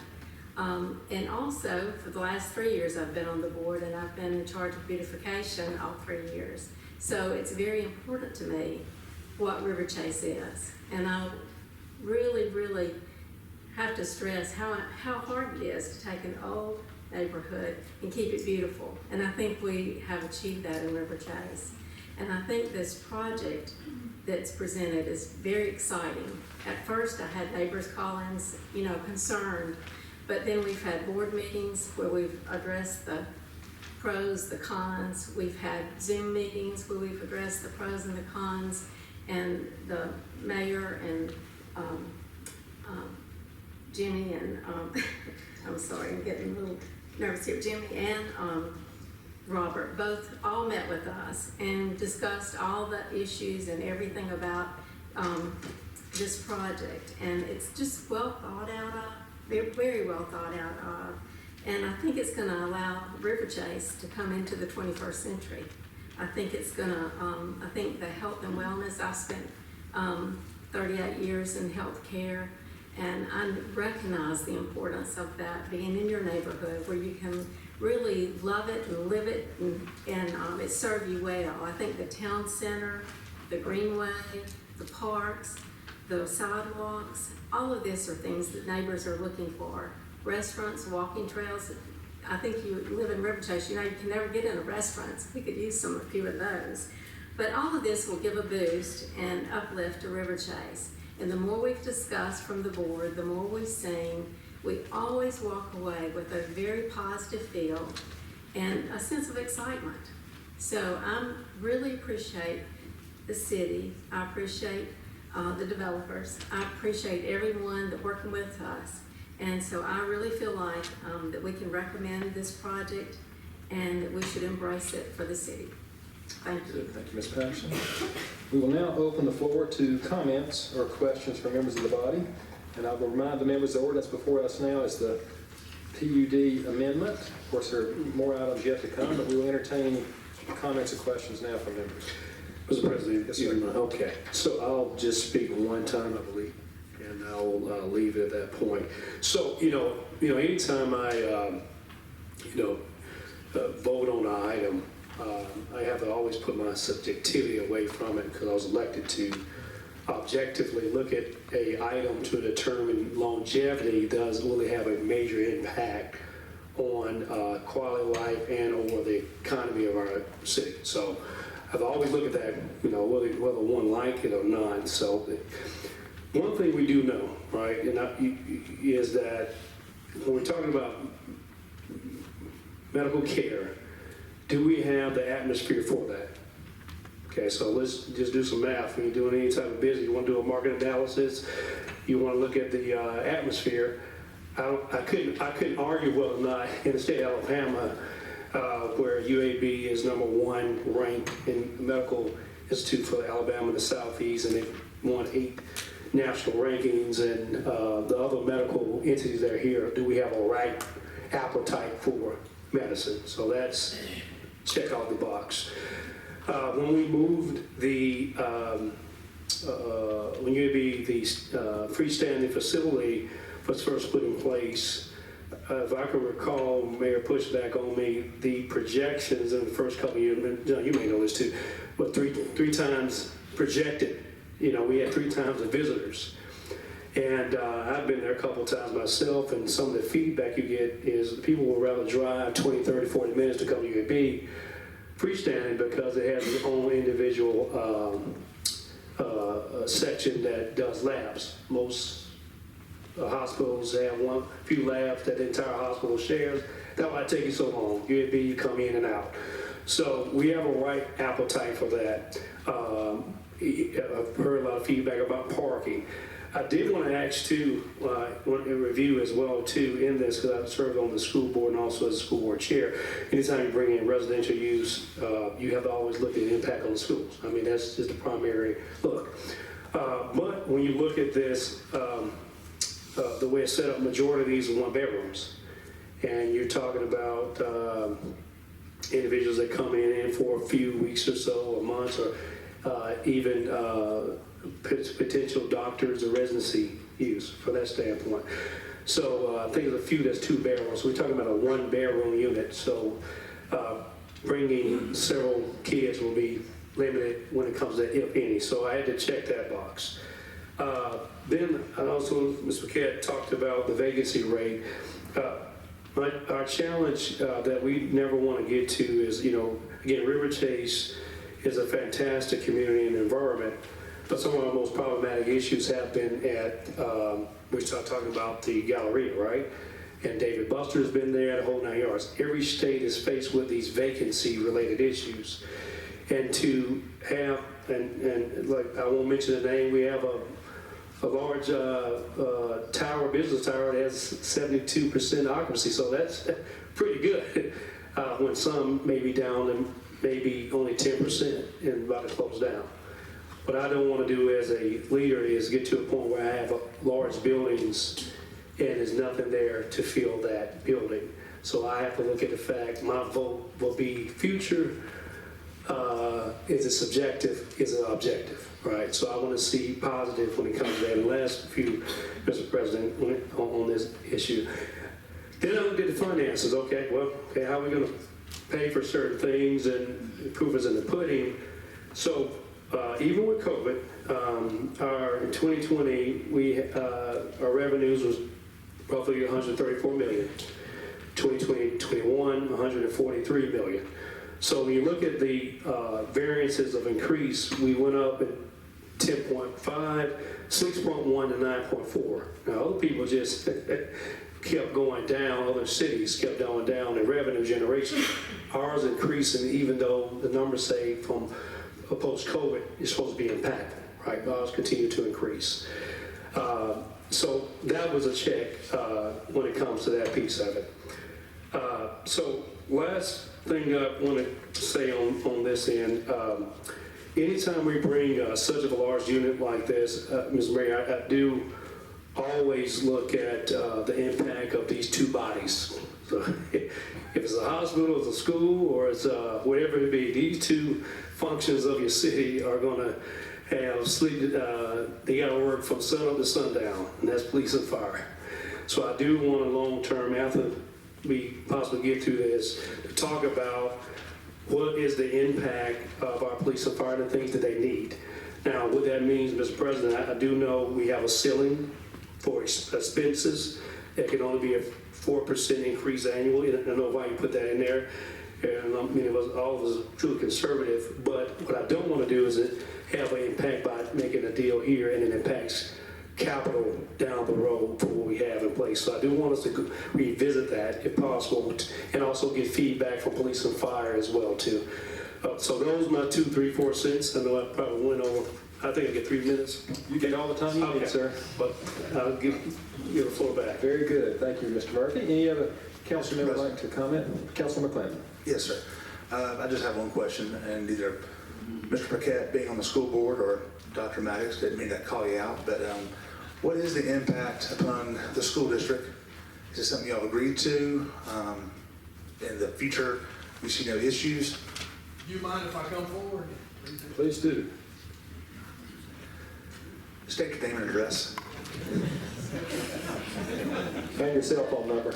And also, for the last 3 years I've been on the board, and I've been in charge of beautification all 3 years. So it's very important to me what River Chase is. And I really, really have to stress how hard it is to take an old neighborhood and keep it beautiful. And I think we have achieved that in River Chase. And I think this project that's presented is very exciting. At first I had neighbors call in, concerned. But then we've had board meetings where we've addressed the pros, the cons. We've had Zoom meetings where we've addressed the pros and the cons. And the mayor and Jimmy and, I'm sorry, I'm getting a little nervous here. Jimmy and Robert all met with us and discussed all the issues and everything about this project. And it's just well thought out of. Very well thought out of, and I think it's going to allow River Chase to come into the 21st century. I think it's going to, I think the health and wellness, I spent 38 years in health care, and I recognize the importance of that being in your neighborhood where you can really love it and live it and it serve you well. I think the town center, the greenway, the parks, the sidewalks, all of this are things that neighbors are looking for. Restaurants, walking trails, I think you live in River Chase, you know, you can never get into restaurants. We could use a few of those. But all of this will give a boost and uplift to River Chase. And the more we've discussed from the board, the more we sing, we always walk away with a very positive feel and a sense of excitement. So I really appreciate the city. I appreciate the developers. I appreciate everyone that working with us. And so I really feel like that we can recommend this project and that we should embrace it for the city. Thank you. Thank you, Ms. Patterson. We will now open the floor to comments or questions from members of the body. And I will remind the members the ordinance before us now is the PUD amendment. Of course, there are more items yet to come, but we will entertain comments or questions now from members. Mr. President, yes, sir. Okay, so I'll just speak one time, I believe, and I'll leave it at that point. So, anytime I, vote on an item, I have to always put my subjectivity away from it because I was elected to objectively look at a item to determine longevity does really have a major impact on quality of life and or the economy of our city. So I've always looked at that, whether one like it or not. So one thing we do know, right, is that when we're talking about medical care, do we have the atmosphere for that? Okay, so let's just do some math. When you're doing any type of business, you want to do a market analysis, you want to look at the atmosphere. I couldn't argue whether or not in the state of Alabama, where UAB is #1 ranked in medical institute for Alabama and the Southeast, and they've won 8 national rankings, and the other medical entities that are here, do we have a right appetite for medicine? So that's check out the box. When we moved the when UAB, the freestanding facility was first put in place, if I can recall, Mayor pushed back on me, the projections in the first couple of years, you may know this too, but three times projected. We had 3 times the visitors. And I've been there a couple of times myself, and some of the feedback you get is people will rather drive 20, 30, 40 minutes to come to UAB freestanding because it has its own individual section that does labs. Most hospitals have few labs that the entire hospital shares. That's why it takes you so long. UAB, you come in and out. So we have a right appetite for that. I've heard a lot of feedback about parking. I did want to ask too, in review as well too in this, because I've served on the school board and also as a school board chair. Anytime you bring in residential use, you have to always look at the impact on the schools. I mean, that's just the primary look. But when you look at this, the way it's set up, majority of these are 1 bedrooms. And you're talking about individuals that come in for a few weeks or so, or months, or even potential doctors or residency use for that standpoint. So I think there's a few that's 2 bedrooms. So we're talking about a 1 bedroom unit. So bringing several kids will be limited when it comes to if any. So I had to check that box. Then I also, Ms. McClinton talked about the vacancy rate. Our challenge that we never want to get to is, again, River Chase is a fantastic community and environment, but some of our most problematic issues have been at, we start talking about the Galleria, right? And David Buster's been there, the whole 9 yards. Every state is faced with these vacancy-related issues. And to have, and like, I won't mention the name, we have a large tower, business tower that has 72% occupancy, so that's pretty good. When some may be down and maybe only 10% and about to close down. What I don't want to do as a leader is get to a point where I have large buildings and there's nothing there to fill that building. So I have to look at the fact my vote will be future. Is it subjective? Is it objective? Right. So I want to see positive when it comes to that. And last few, Mr. President, on this issue. Then I looked at the finances. Okay, well, okay, how are we going to pay for certain things and proof is in the pudding? So even with COVID, in 2020, our revenues was roughly $134 million. 2020-21, $143 million. So when you look at the variances of increase, we went up at 10.5, 6.1 to 9.4. Now, other people just kept going down, other cities kept going down in revenue generation. Ours increasing, even though the numbers say from post-COVID is supposed to be impactful, right? Ours continue to increase. So that was a check when it comes to that piece of it. So last thing I want to say on this end, anytime we bring such a large unit like this, Ms. Mayor, I do always look at the impact of these two bodies. So if it's a hospital, it's a school, or it's whatever it be, these two functions of your city are going to have sleep. They got to work from sun up to sundown, and that's police and fire. So I do want a long term, after we possibly get through this, to talk about what is the impact of our police and fire and the things that they need. Now, what that means, Mr. President, I do know we have a ceiling for expenses. It can only be a 4% increase annually. I don't know why you put that in there. And I mean, all of us are truly conservative. But what I don't want to do is have an impact by making a deal here and it impacts capital down the road for what we have in place. So I do want us to revisit that if possible, and also get feedback from police and fire as well too. So those are my 2, 3, 4 cents. I know I probably went over. I think I get 3 minutes. You get all the time you need, sir. But I'll give the floor back. Very good. Thank you, Mr. Murphy. Any other council member like to comment? Councilman McClinton. Yes, sir. I just have one question, and either Mr. Paquette being on the school board or Dr. Maddox, didn't mean to call you out, but what is the impact upon the school district? Is it something y'all agreed to? In the future, we see no issues? Do you mind if I come forward? Please do. State your name and address. And your cell phone number.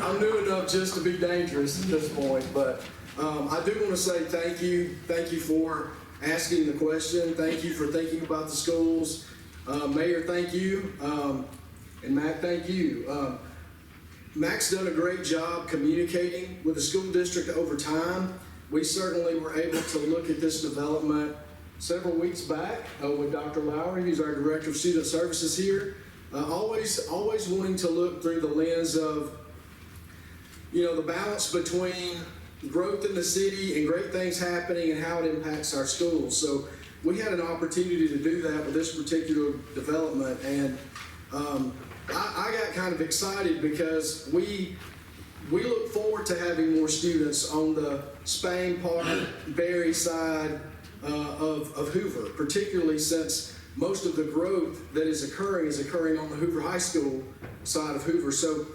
I'm new enough just to be dangerous at this point, but I do want to say thank you. Thank you for asking the question. Thank you for thinking about the schools. Mayor, thank you. And Mac, thank you. Mac's done a great job communicating with the school district over time. We certainly were able to look at this development several weeks back with Dr. Lowry, who's our Director of Student Services here. Always wanting to look through the lens of, the balance between growth in the city and great things happening and how it impacts our schools. So we had an opportunity to do that with this particular development, and I got kind of excited because we look forward to having more students on the Spain Park, Berry side of Hoover, particularly since most of the growth that is occurring on the Hoover High School side of Hoover. So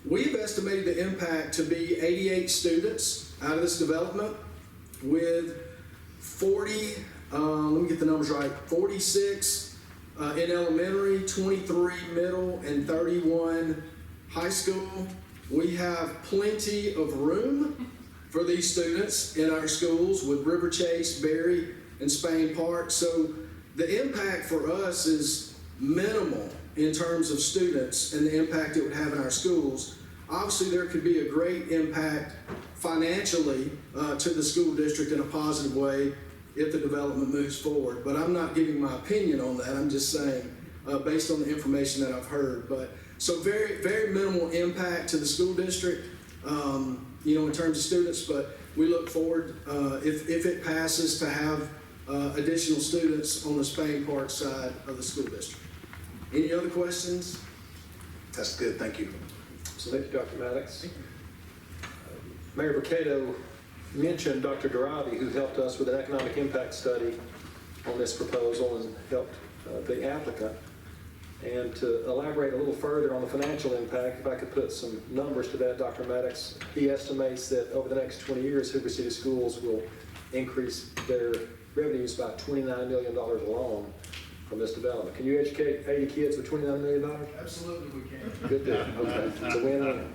we've estimated the impact to be 88 students out of this development, with 40, let me get the numbers right, 46 in elementary, 23 middle, and 31 high school. We have plenty of room for these students in our schools with River Chase, Berry, and Spain Park. So the impact for us is minimal in terms of students and the impact it would have in our schools. Obviously, there could be a great impact financially to the school district in a positive way if the development moves forward. But I'm not giving my opinion on that. I'm just saying based on the information that I've heard. But so very, very minimal impact to the school district, in terms of students. But we look forward, if it passes, to have additional students on the Spain Park side of the school district. Any other questions? That's good. Thank you. So thank you, Dr. Maddox. Mayor Bucato mentioned Dr. Darabi, who helped us with an economic impact study on this proposal and helped the applicant. And to elaborate a little further on the financial impact, if I could put some numbers to that, Dr. Maddox, he estimates that over the next 20 years, Hoover City Schools will increase their revenues by $29 million alone from this development. Can you educate 80 kids with $29 million? Absolutely we can. Good deal. Okay. It's a win-win.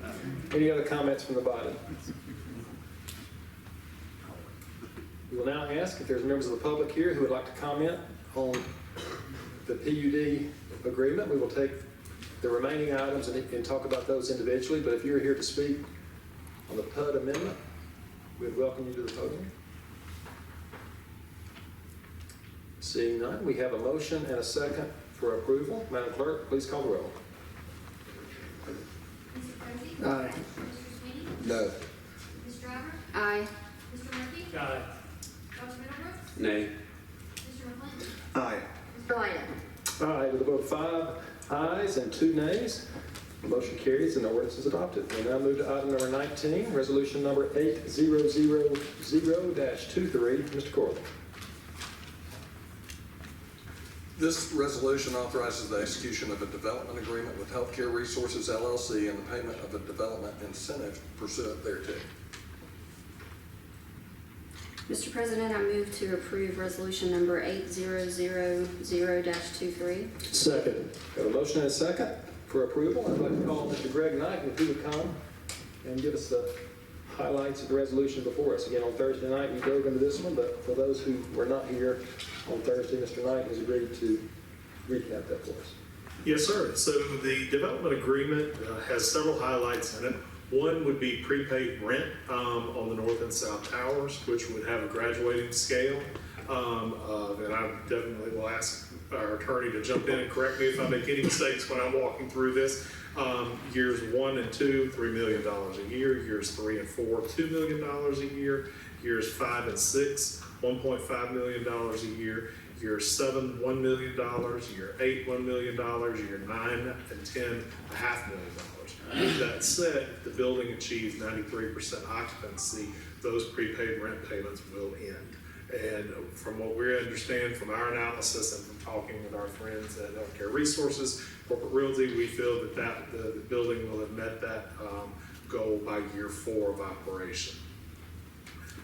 Any other comments from the body? We will now ask if there's members of the public here who would like to comment on the PUD agreement. We will take the remaining items and talk about those individually, but if you're here to speak on the PUD amendment, we'd welcome you to the podium. Seeing none, we have a motion and a second for approval. Madam Clerk, please call the roll. Mr. Posey? Aye. Mr. Swiney? No. Ms. Driver? Aye. Mr. Murphy? Aye. Dr. Middlebrooks? Nay. Mr. McClinton? Aye. Mr. Lyda? Aye, with a vote of 5 ayes and 2 nays, the motion carries and the ordinance is adopted. We now move to item number 19, resolution number 8000-23. Mr. Corley. This resolution authorizes the execution of a development agreement with Healthcare Resources LLC and the payment of a development incentive pursuant thereto. Mr. President, I move to approve resolution number 8000-23. Second. Got a motion and a second for approval. I'd like to call Mr. Greg Knight, if he would come and give us the highlights of the resolution before us. Again, on Thursday night, we dove into this one, but for those who were not here on Thursday, Mr. Knight has agreed to recap that for us. Yes, sir. So the development agreement has several highlights in it. One would be prepaid rent on the north and south towers, which would have a graduating scale. And I definitely will ask our attorney to jump in and correct me if I make any mistakes when I'm walking through this. Years 1 and 2, $3 million a year. Years 3 and 4, $2 million a year. Years 5 and 6, $1.5 million a year. Year 7, $1 million. Year 8, $1 million. Year 9 and 10, $500,000. With that said, if the building achieves 93% occupancy, those prepaid rent payments will end. And from what we understand from our analysis and from talking with our friends at Healthcare Resources, Corporate Realty, we feel that, the building will have met that goal by year 4 of operation.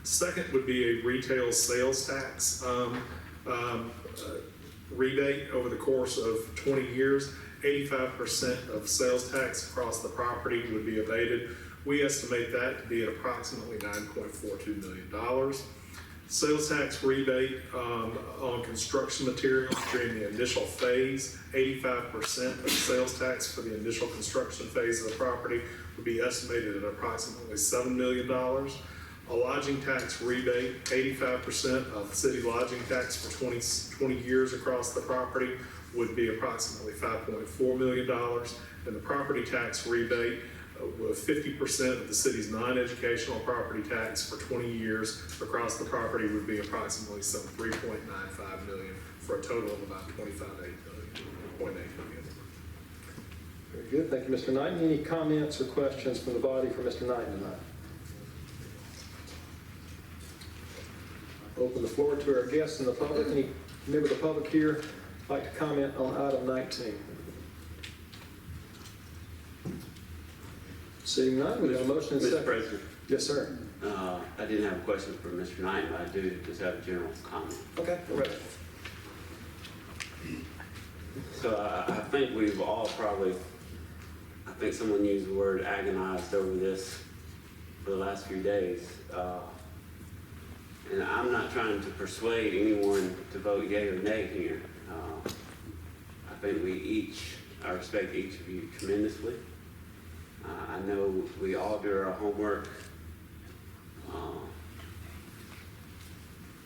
Second would be a retail sales tax rebate over the course of 20 years. 85% of sales tax across the property would be abated. We estimate that to be at approximately $9.42 million. Sales tax rebate on construction materials during the initial phase, 85% of sales tax for the initial construction phase of the property would be estimated at approximately $7 million. A lodging tax rebate, 85% of city lodging tax for 20 years across the property would be approximately $5.4 million. And the property tax rebate, with 50% of the city's non-educational property tax for 20 years across the property would be approximately some $3.95 million for a total of about $25.8 million. Very good. Thank you, Mr. Knight. Any comments or questions from the body for Mr. Knight tonight? Open the floor to our guests and the public. Any member of the public here like to comment on item 19? Seeing none, we have a motion and a second. Mr. President. Yes, sir. I didn't have a question for Mr. Knight, but I do just have a general comment. Okay, all right. So I think we've all probably, I think someone used the word agonized over this for the last few days. And I'm not trying to persuade anyone to vote yea or nay here. I think I respect each of you tremendously. I know we all do our homework.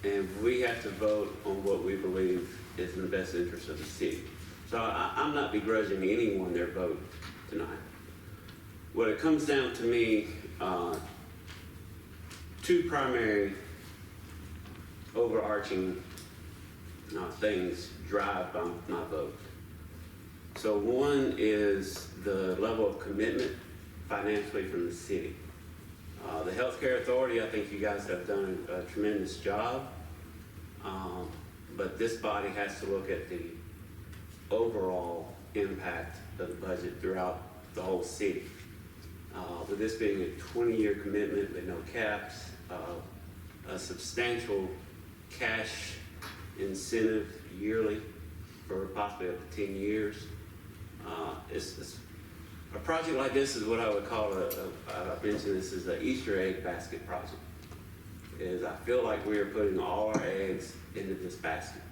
And we have to vote on what we believe is in the best interest of the city. So I'm not begrudging anyone their vote tonight. What it comes down to me, two primary overarching things drive my vote. So one is the level of commitment financially from the city. The Healthcare Authority, I think you guys have done a tremendous job, but this body has to look at the overall impact of the budget throughout the whole city. With this being a 20-year commitment with no caps, a substantial cash incentive yearly for possibly up to 10 years. A project like this is what I would call I mentioned this as an Easter egg basket project. I feel like we are putting all our eggs into this basket.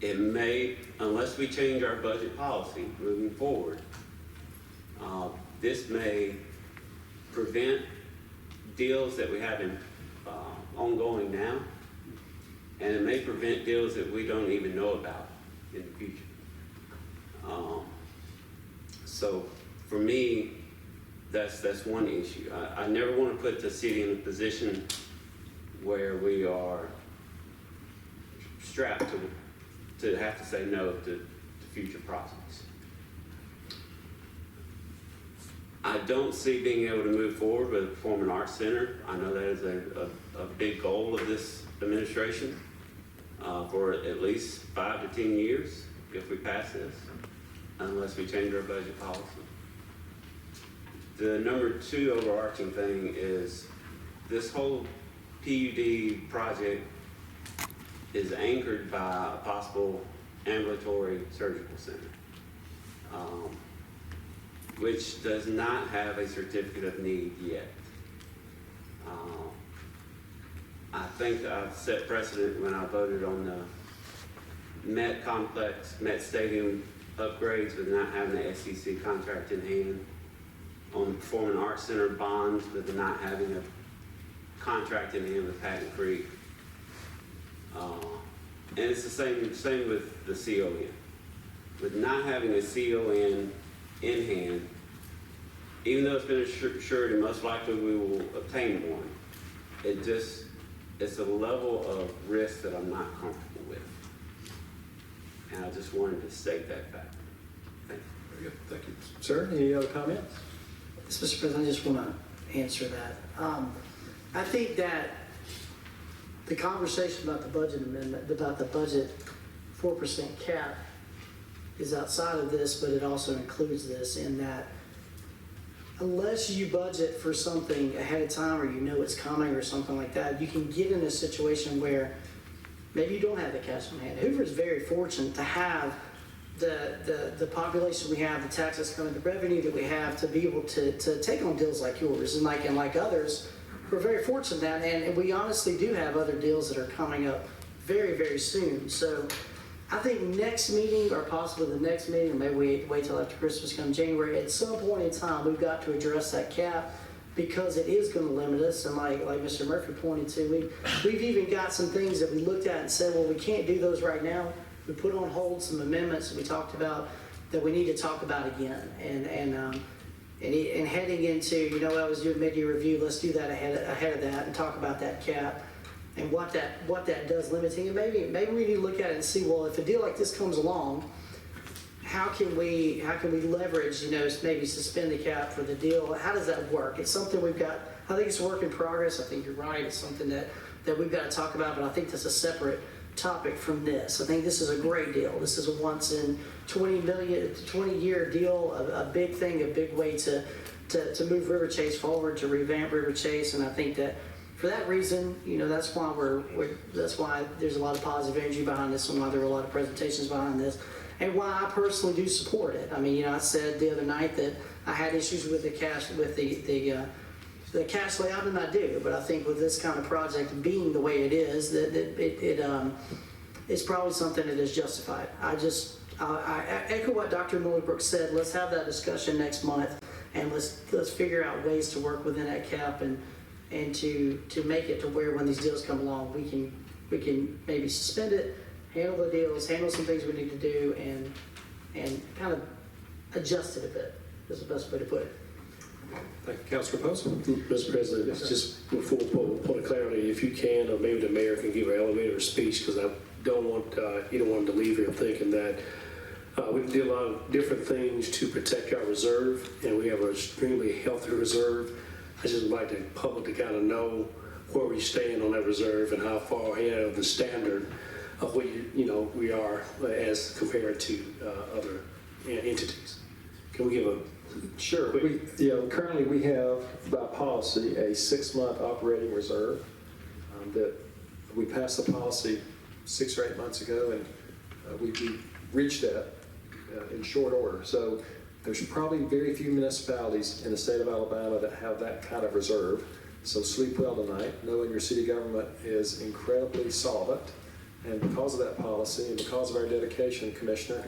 it may, unless we change our budget policy moving forward, this may prevent deals that we have in ongoing now, and it may prevent deals that we don't even know about in the future. So for me, that's one issue. I never want to put the city in a position where we are strapped to have to say no to future projects. I don't see being able to move forward with a Performing Arts Center. I know that is a big goal of this administration for at least 5 to 10 years if we pass this, unless we change our budget policy. The number 2 overarching thing is this whole PUD project is anchored by a possible ambulatory surgical center, which does not have a certificate of need yet. I think I've set precedent when I voted on the Met Complex, Met Stadium upgrades with not having the SEC contract in hand, on the Performing Arts Center bonds with not having a contract in hand with Patton Creek. And it's the same with the CON. With not having a CON in hand, even though it's been assured and most likely we will obtain one, it's a level of risk that I'm not comfortable with. And I just wanted to state that fact. Thank you. Very good. Thank you. Sir, any other comments? Mr. President, I just want to answer that. I think that the conversation about the budget amendment, about the budget 4% cap is outside of this, but it also includes this in that unless you budget for something ahead of time or you know it's coming or something like that, you can get in a situation where maybe you don't have the cash in hand. Hoover is very fortunate to have the population we have, the taxes coming, the revenue that we have to be able to take on deals like yours and like others. We're very fortunate that, and we honestly do have other deals that are coming up very, very soon. So I think next meeting, or possibly the next meeting, or maybe we wait till after Christmas come January, at some point in time, we've got to address that cap because it is going to limit us. And like Mr. Murphy pointed to, we've even got some things that we looked at and said, well, we can't do those right now. We put on hold some amendments that we talked about that we need to talk about again. And heading into, I was doing mid-year review, let's do that ahead of that and talk about that cap and what that does limiting. And maybe we need to look at it and see, well, if a deal like this comes along, how can we leverage, maybe suspend the cap for the deal? How does that work? It's something we've got, I think it's a work in progress. I think you're right. It's something that we've got to talk about, but I think that's a separate topic from this. I think this is a great deal. This is a once in 20-year deal, a big thing, a big way to move River Chase forward, to revamp River Chase. And I think that for that reason, that's why that's why there's a lot of positive energy behind this and why there were a lot of presentations behind this and why I personally do support it. I mean, I said the other night that I had issues with the cash layout, and I do, but I think with this kind of project being the way it is, that it's probably something that is justified. I echo what Dr. Middlebrooks said. Let's have that discussion next month, and let's figure out ways to work within that cap and to make it to where when these deals come along, we can maybe suspend it, handle the deals, handle some things we need to do, and kind of adjust it a bit. Is the best way to put it. Thank you. Councilor Posey. Mr. President, just before point of clarity, if you can, or maybe the mayor can give an elevator speech, because I don't want either one to leave here thinking that we did a lot of different things to protect our reserve, and we have an extremely healthy reserve. I just would like the public to kind of know where we stand on that reserve and how far ahead of the standard of what we are as compared to other entities. Can we give a Sure. Currently we have by policy a 6-month operating reserve that we passed the policy 6 or 8 months ago, and we reached that in short order. So there's probably very few municipalities in the state of Alabama that have that kind of reserve. So sleep well tonight, knowing your city government is incredibly solvent And because of that policy and because of our dedication, Commissioner,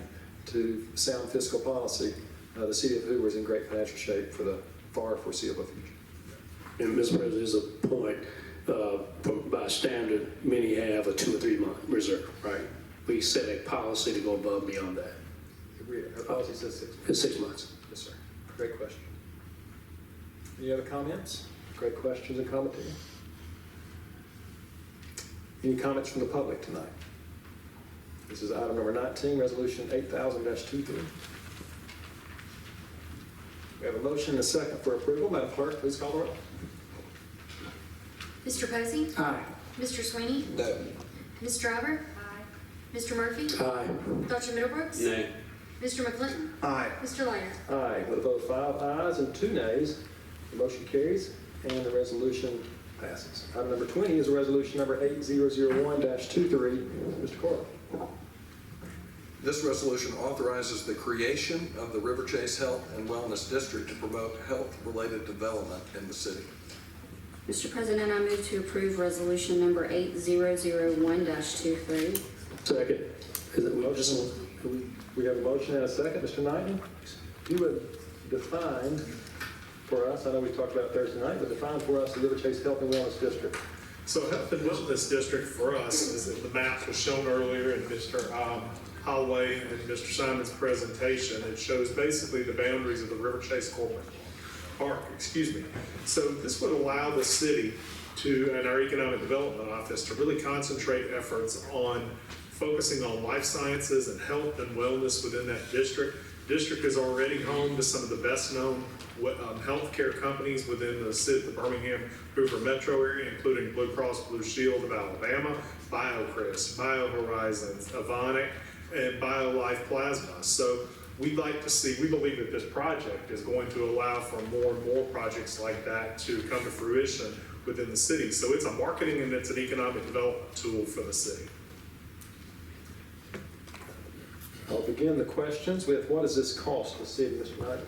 to sound fiscal policy, the city of Hoover is in great financial shape for the far foreseeable future. And Mr. President, there's a point, by standard, many have a 2 or 3 month reserve, right? We set a policy to go above and beyond that. Our policy says 6 months. It's 6 months. Yes, sir. Great question. Any other comments? Great questions and commentary. Any comments from the public tonight? This is item number 19, resolution 8000-23. We have a motion and a second for approval. Madam Clerk, please call the roll. Mr. Posey? Aye. Mr. Swiney? No. Ms. Driver? Aye. Mr. Murphy? Aye. Dr. Middlebrooks? Nay. Mr. McClinton? Aye. Mr. Lyda? Aye. With a vote of 5 ayes and 2 nays, the motion carries and the resolution passes. Item number 20 is resolution number 8001-23. Mr. Curt. This resolution authorizes the creation of the River Chase Health and Wellness District to promote health-related development in the city. Mr. President, I move to approve resolution number 8001-23. Second. Is it Motion. We have a motion and a second. Mr. Knighton, you would define for us, I know we talked about it Thursday night, but define for us the River Chase Health and Wellness District. So Health and Wellness District for us is that the map was shown earlier in Mr. Holloway and Mr. Simon's presentation. It shows basically the boundaries of the River Chase Corporate Park, So this would allow the city to, and our Economic Development Office, to really concentrate efforts on focusing on life sciences and health and wellness within that district. District is already home to some of the best-known healthcare companies within the Birmingham Hoover metro area, including Blue Cross Blue Shield of Alabama, BioCris, BioHorizons, Avonic, and BioLife Plasma. So we believe that this project is going to allow for more and more projects like that to come to fruition within the city. So it's a marketing and it's an economic development tool for the city. I'll begin the questions with, what does this cost the city, Mr. Knighton?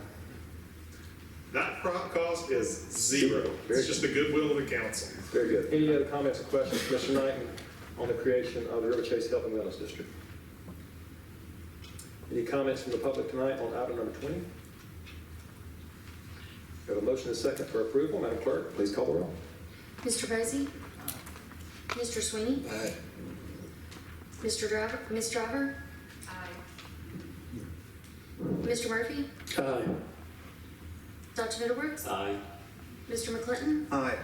That cost is zero. It's just the goodwill of the council. Very good. Any other comments or questions, Mr. Knighton, on the creation of the River Chase Health and Wellness District? Any comments from the public tonight on item number 20? We have a motion and a second for approval. Madam Clerk, please call the roll. Mr. Posey? Mr. Swiney? Aye. Mr. Driver? Ms. Driver? Aye. Mr. Murphy? Aye. Dr. Middlebrooks? Aye. Mr. McClinton? Aye.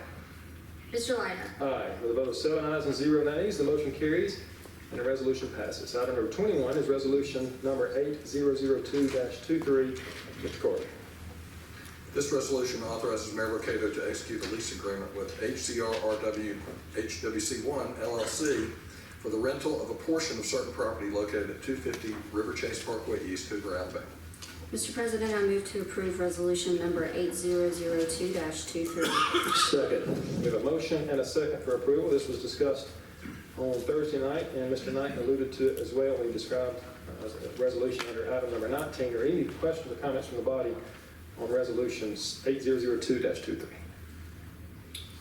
Mr. Lyda? Aye. With a vote of 7 ayes and 0 nays, the motion carries and the resolution passes. Item number 21 is resolution number 8002-23. Mr. Curt. This resolution authorizes Mayor Locato to execute a lease agreement with HCRRW HWC1 LLC for the rental of a portion of certain property located at 250 River Chase Parkway East, Hoover, Alabama. Mr. President, I move to approve resolution number 8002-23. Second. We have a motion and a second for approval. This was discussed on Thursday night, and Mr. Knight alluded to it as well when he described a resolution under item number 19. Are any questions or comments from the body on resolutions 8002-23?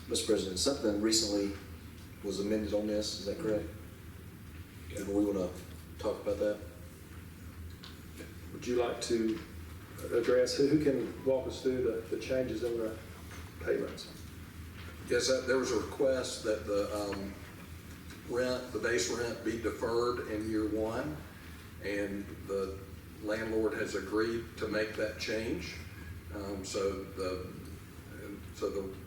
Mr. President, something recently was amended on this, is that correct? Do we want to talk about that? Would you like to address, who can walk us through the changes in the payments? Yes, there was a request that the base rent be deferred in year 1, and the landlord has agreed to make that change. So the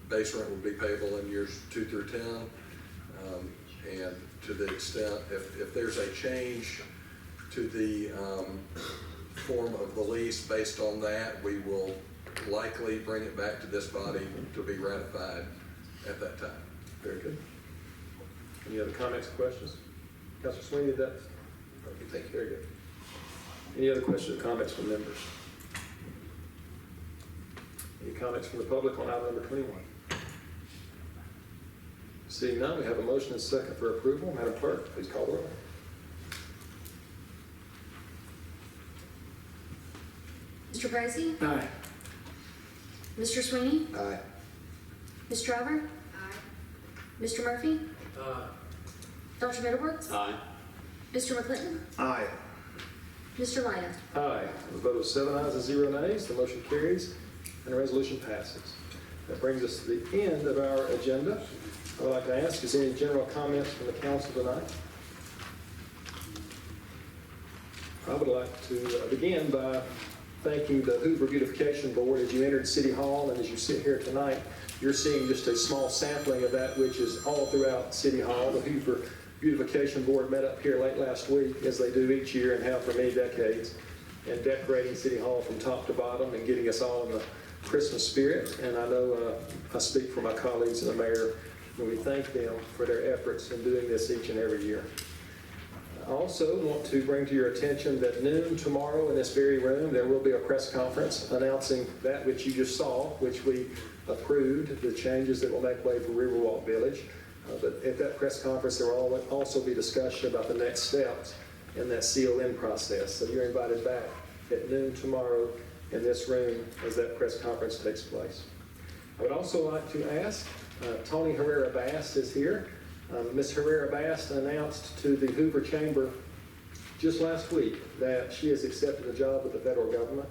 base rent will be payable in years 2 through 10. And to the extent, if there's a change to the form of the lease based on that, we will likely bring it back to this body to be ratified at that time. Very good. Any other comments or questions? Councilor Swiney, did that? Okay, thank you. Very good. Any other questions or comments from members? Any comments from the public on item number 21? Seeing none, we have a motion and a second for approval. Madam Clerk, please call the roll. Mr. Posey? Aye. Mr. Swiney? Aye. Ms. Driver? Aye. Mr. Murphy? Aye. Dr. Middlebrooks? Aye. Mr. McClinton? Aye. Mr. Lyda? Aye. With a vote of 7 ayes and 0 nays, the motion carries and the resolution passes. That brings us to the end of our agenda. I'd like to ask, is there any general comments from the council tonight? I would like to begin by thanking the Hoover Beautification Board. As you entered City Hall and as you sit here tonight, you're seeing just a small sampling of that which is all throughout City Hall. The Hoover Beautification Board met up here late last week, as they do each year and have for many decades, and decorating City Hall from top to bottom and getting us all in the Christmas spirit. And I know I speak for my colleagues and the mayor when we thank them for their efforts in doing this each and every year. I also want to bring to your attention that noon tomorrow in this very room, there will be a press conference announcing that which you just saw, which we approved, the changes that will make way for Riverwalk Village. But at that press conference, there will also be discussion about the next steps in that CON process. So you're invited back at noon tomorrow in this room as that press conference takes place. I would also like to ask, Tony Herrera-Bass is here. Ms. Herrera-Bass announced to the Hoover Chamber just last week that she has accepted a job with the federal government.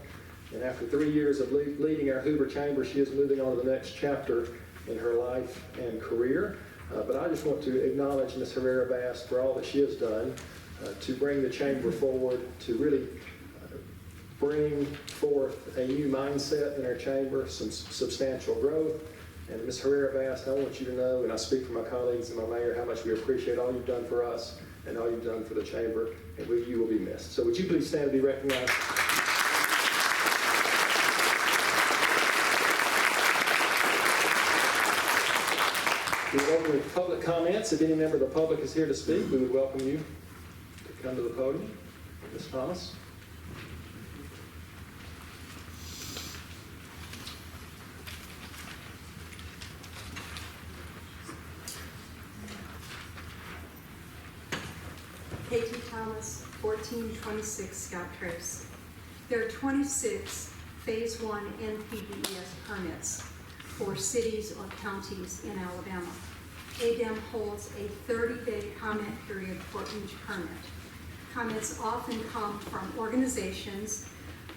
And after 3 years of leading our Hoover Chamber, she is moving on to the next chapter in her life and career. But I just want to acknowledge Ms. Herrera-Bass for all that she has done to bring the Chamber forward, to really bring forth a new mindset in our Chamber, some substantial growth. And Ms. Herrera-Bass, I want you to know, and I speak for my colleagues and my mayor, how much we appreciate all you've done for us and all you've done for the Chamber, and you will be missed. So would you please stand and be recognized? We will open with public comments. If any member of the public is here to speak, we would welcome you to come to the podium. Ms. Thomas. Katie Thomas, 1426 Scout Trace. There are 26 Phase 1 NPDES permits for cities or counties in Alabama. ADEM holds a 30-day comment period for each permit. Comments often come from organizations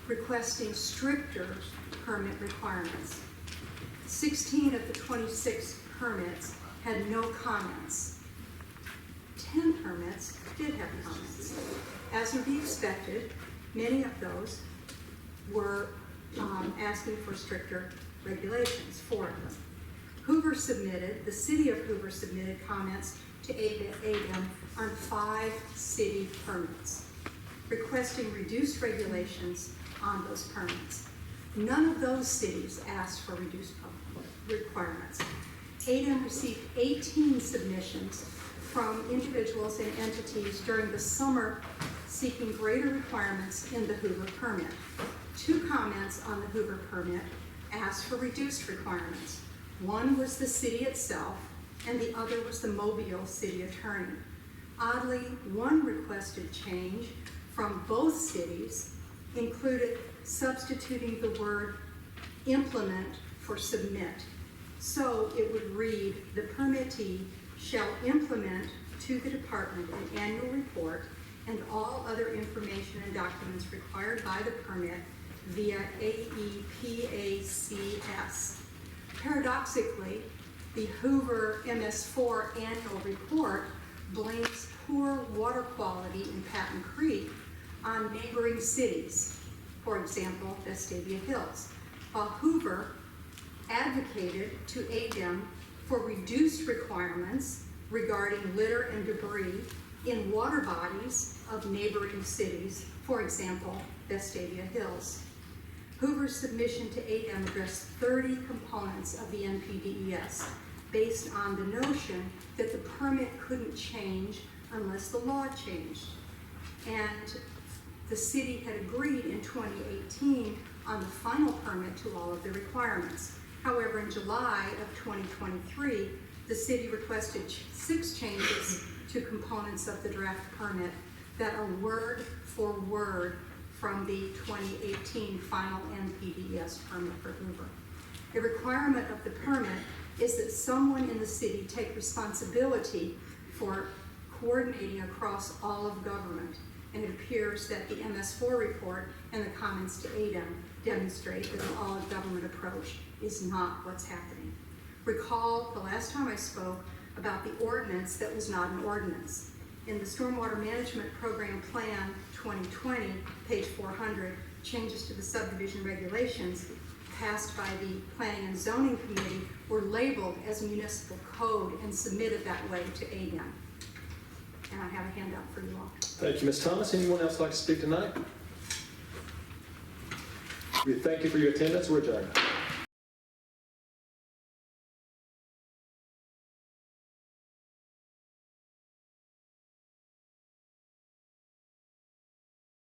requesting stricter permit requirements. 16 of the 26 permits had no comments. 10 permits did have comments. As would be expected, many of those were asking for stricter regulations, 4 of them. The city of Hoover submitted comments to ADEM on 5 city permits, requesting reduced regulations on those permits. None of those cities asked for reduced requirements. ADEM received 18 submissions from individuals and entities during the summer seeking greater requirements in the Hoover permit. 2 comments on the Hoover permit asked for reduced requirements. One was the city itself, and the other was the Mobile city attorney. Oddly, one requested change from both cities included substituting the word implement for submit. So it would read, the permittee shall implement to the department an annual report and all other information and documents required by the permit via AEPACS. Paradoxically, the Hoover MS4 annual report blames poor water quality in Patton Creek on neighboring cities, for example, Vestavia Hills, while Hoover advocated to ADEM for reduced requirements regarding litter and debris in water bodies of neighboring cities, for example, Vestavia Hills. Hoover's submission to ADEM addressed 30 components of the NPDES based on the notion that the permit couldn't change unless the law changed. And the city had agreed in 2018 on the final permit to all of the requirements. However, in July of 2023, the city requested 6 changes to components of the draft permit that are word for word from the 2018 final NPDES permit for Hoover. A requirement of the permit is that someone in the city take responsibility for, coordinating across all of government. And it appears that the MS4 report and the comments to ADEM demonstrate that the all-of-government approach is not what's happening. Recall the last time I spoke about the ordinance that was not an ordinance. In the Stormwater Management Program Plan 2020, page 400, changes to the subdivision regulations passed by the Planning and Zoning Committee were labeled as municipal code and submitted that way to ADEM. And I have a handout for you all. Thank you, Ms. Thomas. Anyone else like to speak tonight? We thank you for your attendance. We're adjourned.